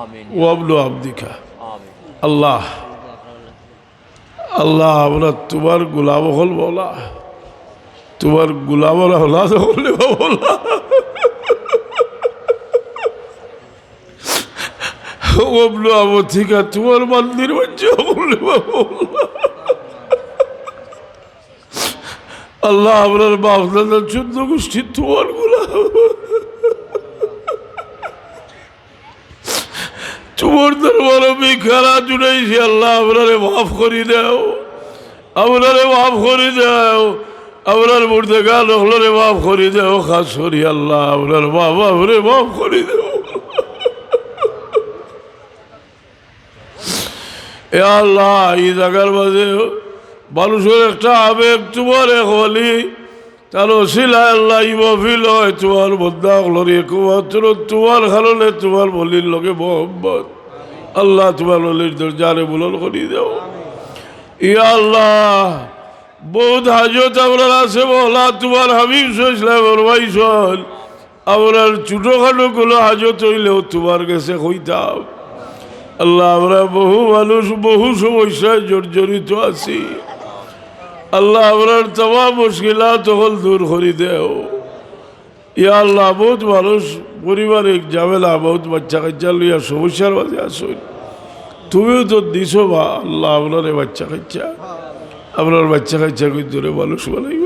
আমিন ওয়া আবদু আবদিকা আমিন। আল্লাহ আল্লাহ আমরা তোমার গোলাম হল বলা তোমার গোলামের হলাদ হলে বলা ওবলো আমার থেকে তোমার মন্দির বাচ্চা বললে আল্লাহ আপনার বাপদাদার 14 গোষ্ঠী তোমার গোলাম তোমার দরবারে ভিখারা জুড়াইছি আল্লাহ আপনারে মাফ করি দাও আপনারে মাফ করি দাও আপনার মুর্দেগান হলরে মাফ করি দাও খাস করি আল্লাহ আপনার মা বাপরে মাফ করি দাও। এ আল্লাহ এই জায়গার মাঝে মানুষের একটা আবেগ তোমার এক হলি তার ওসিলায় আল্লাহ ইমফিল হয় তোমার বদ্ধা হলরে একমাত্র তোমার কারণে তোমার বলির লোকে মোহাম্মদ আল্লাহ তোমার বলির দরজারে বুলন করি দাও। ইয়া আল্লাহ বহুত হাজত আপনার আছে বলা তোমার হাবিব ইসলামের ভাইসল আপনার ছোটোখাটো কোনো হাজত হইলেও তোমার কাছে হইতাম আল্লাহ। আমরা বহু মানুষ বহু সমস্যায় জর্জরিত আছি আল্লাহ আপনার তোমার মুশকিলাত হল দূর করে দেও। ইয়া আল্লাহ বহুত মানুষ পরিবারিক ঝামেলা বহুত বাচ্চা কাচ্চা লইয়া সমস্যার মাঝে আসুন তুমিও তো দিছো বা আল্লাহ আপনার বাচ্চা কাচ্চা আপনার বাচ্চা কাচ্চা কই দূরে মানুষ বলাই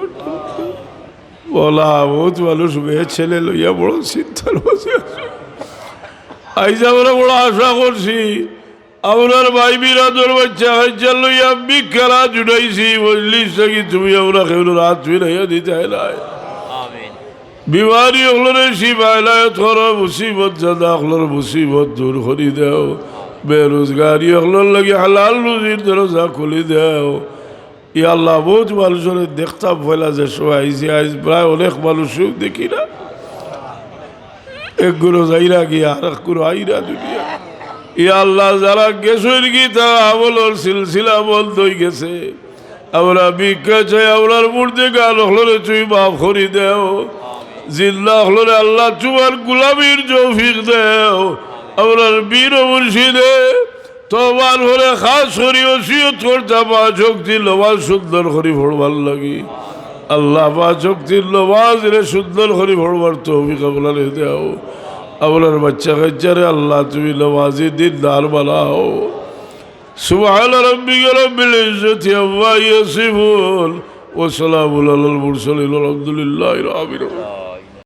বলা বহুত মানুষ মেয়ে ছেলে লইয়া বড় চিন্তার মাঝে আসুন। আইজ আমরা বড় আশা করছি আপনার ভাই বিরাদর বাচ্চা কাচ্চা লইয়া বিখারা জুড়াইছি বললিস নাকি তুমি আমরা কেউ রাত ফিরাইয়া দিতে নাই বিমারি হলরে শিবাইলায়ত করো মুসিবত জাদা হলর মুসিবত দূর করি দেও বেরোজগারি হলর লাগে হালাল রুজির দরজা খুলি দেও। ই আল্লাহ বহুত মানুষের দেখতাম ফেলা যে আইসি আইস প্রায় অনেক মানুষও দেখি না একগুলো যাইরা গিয়া আর একগুলো আইরা দুনিয়া। ই আল্লাহ যারা গেছেন কি তারা আমলের সিলসিলা বন্ধ হয়ে গেছে আমরা ভিক্ষা চাই আপনার মূর্তি গান হলরে তুই মাফ করি দেও জিল্লা হলরে আল্লাহ তোমার গুলামির তৌফিক দেও। আপনার বীর মুর্শিদে তোমার হলে খাস করি ওসিয়ত করতে পা শক্তি লোবার সুন্দর করি ভরবার লাগি আল্লাহ বা শক্তির নমাজ রে সুন্দর করে ভরবার তৌফিক আপনারে দেও আপনার বাচ্চা কাচ্চারে আল্লাহ তুমি নমাজি দিন দার বানাও সুবহান রাব্বিকা রাব্বিল ইজ্জাতি আম্মা ইয়াসিফুন ওয়া সালামুন আলাল মুরসালিন আলহামদুলিল্লাহি রাব্বিল আলামিন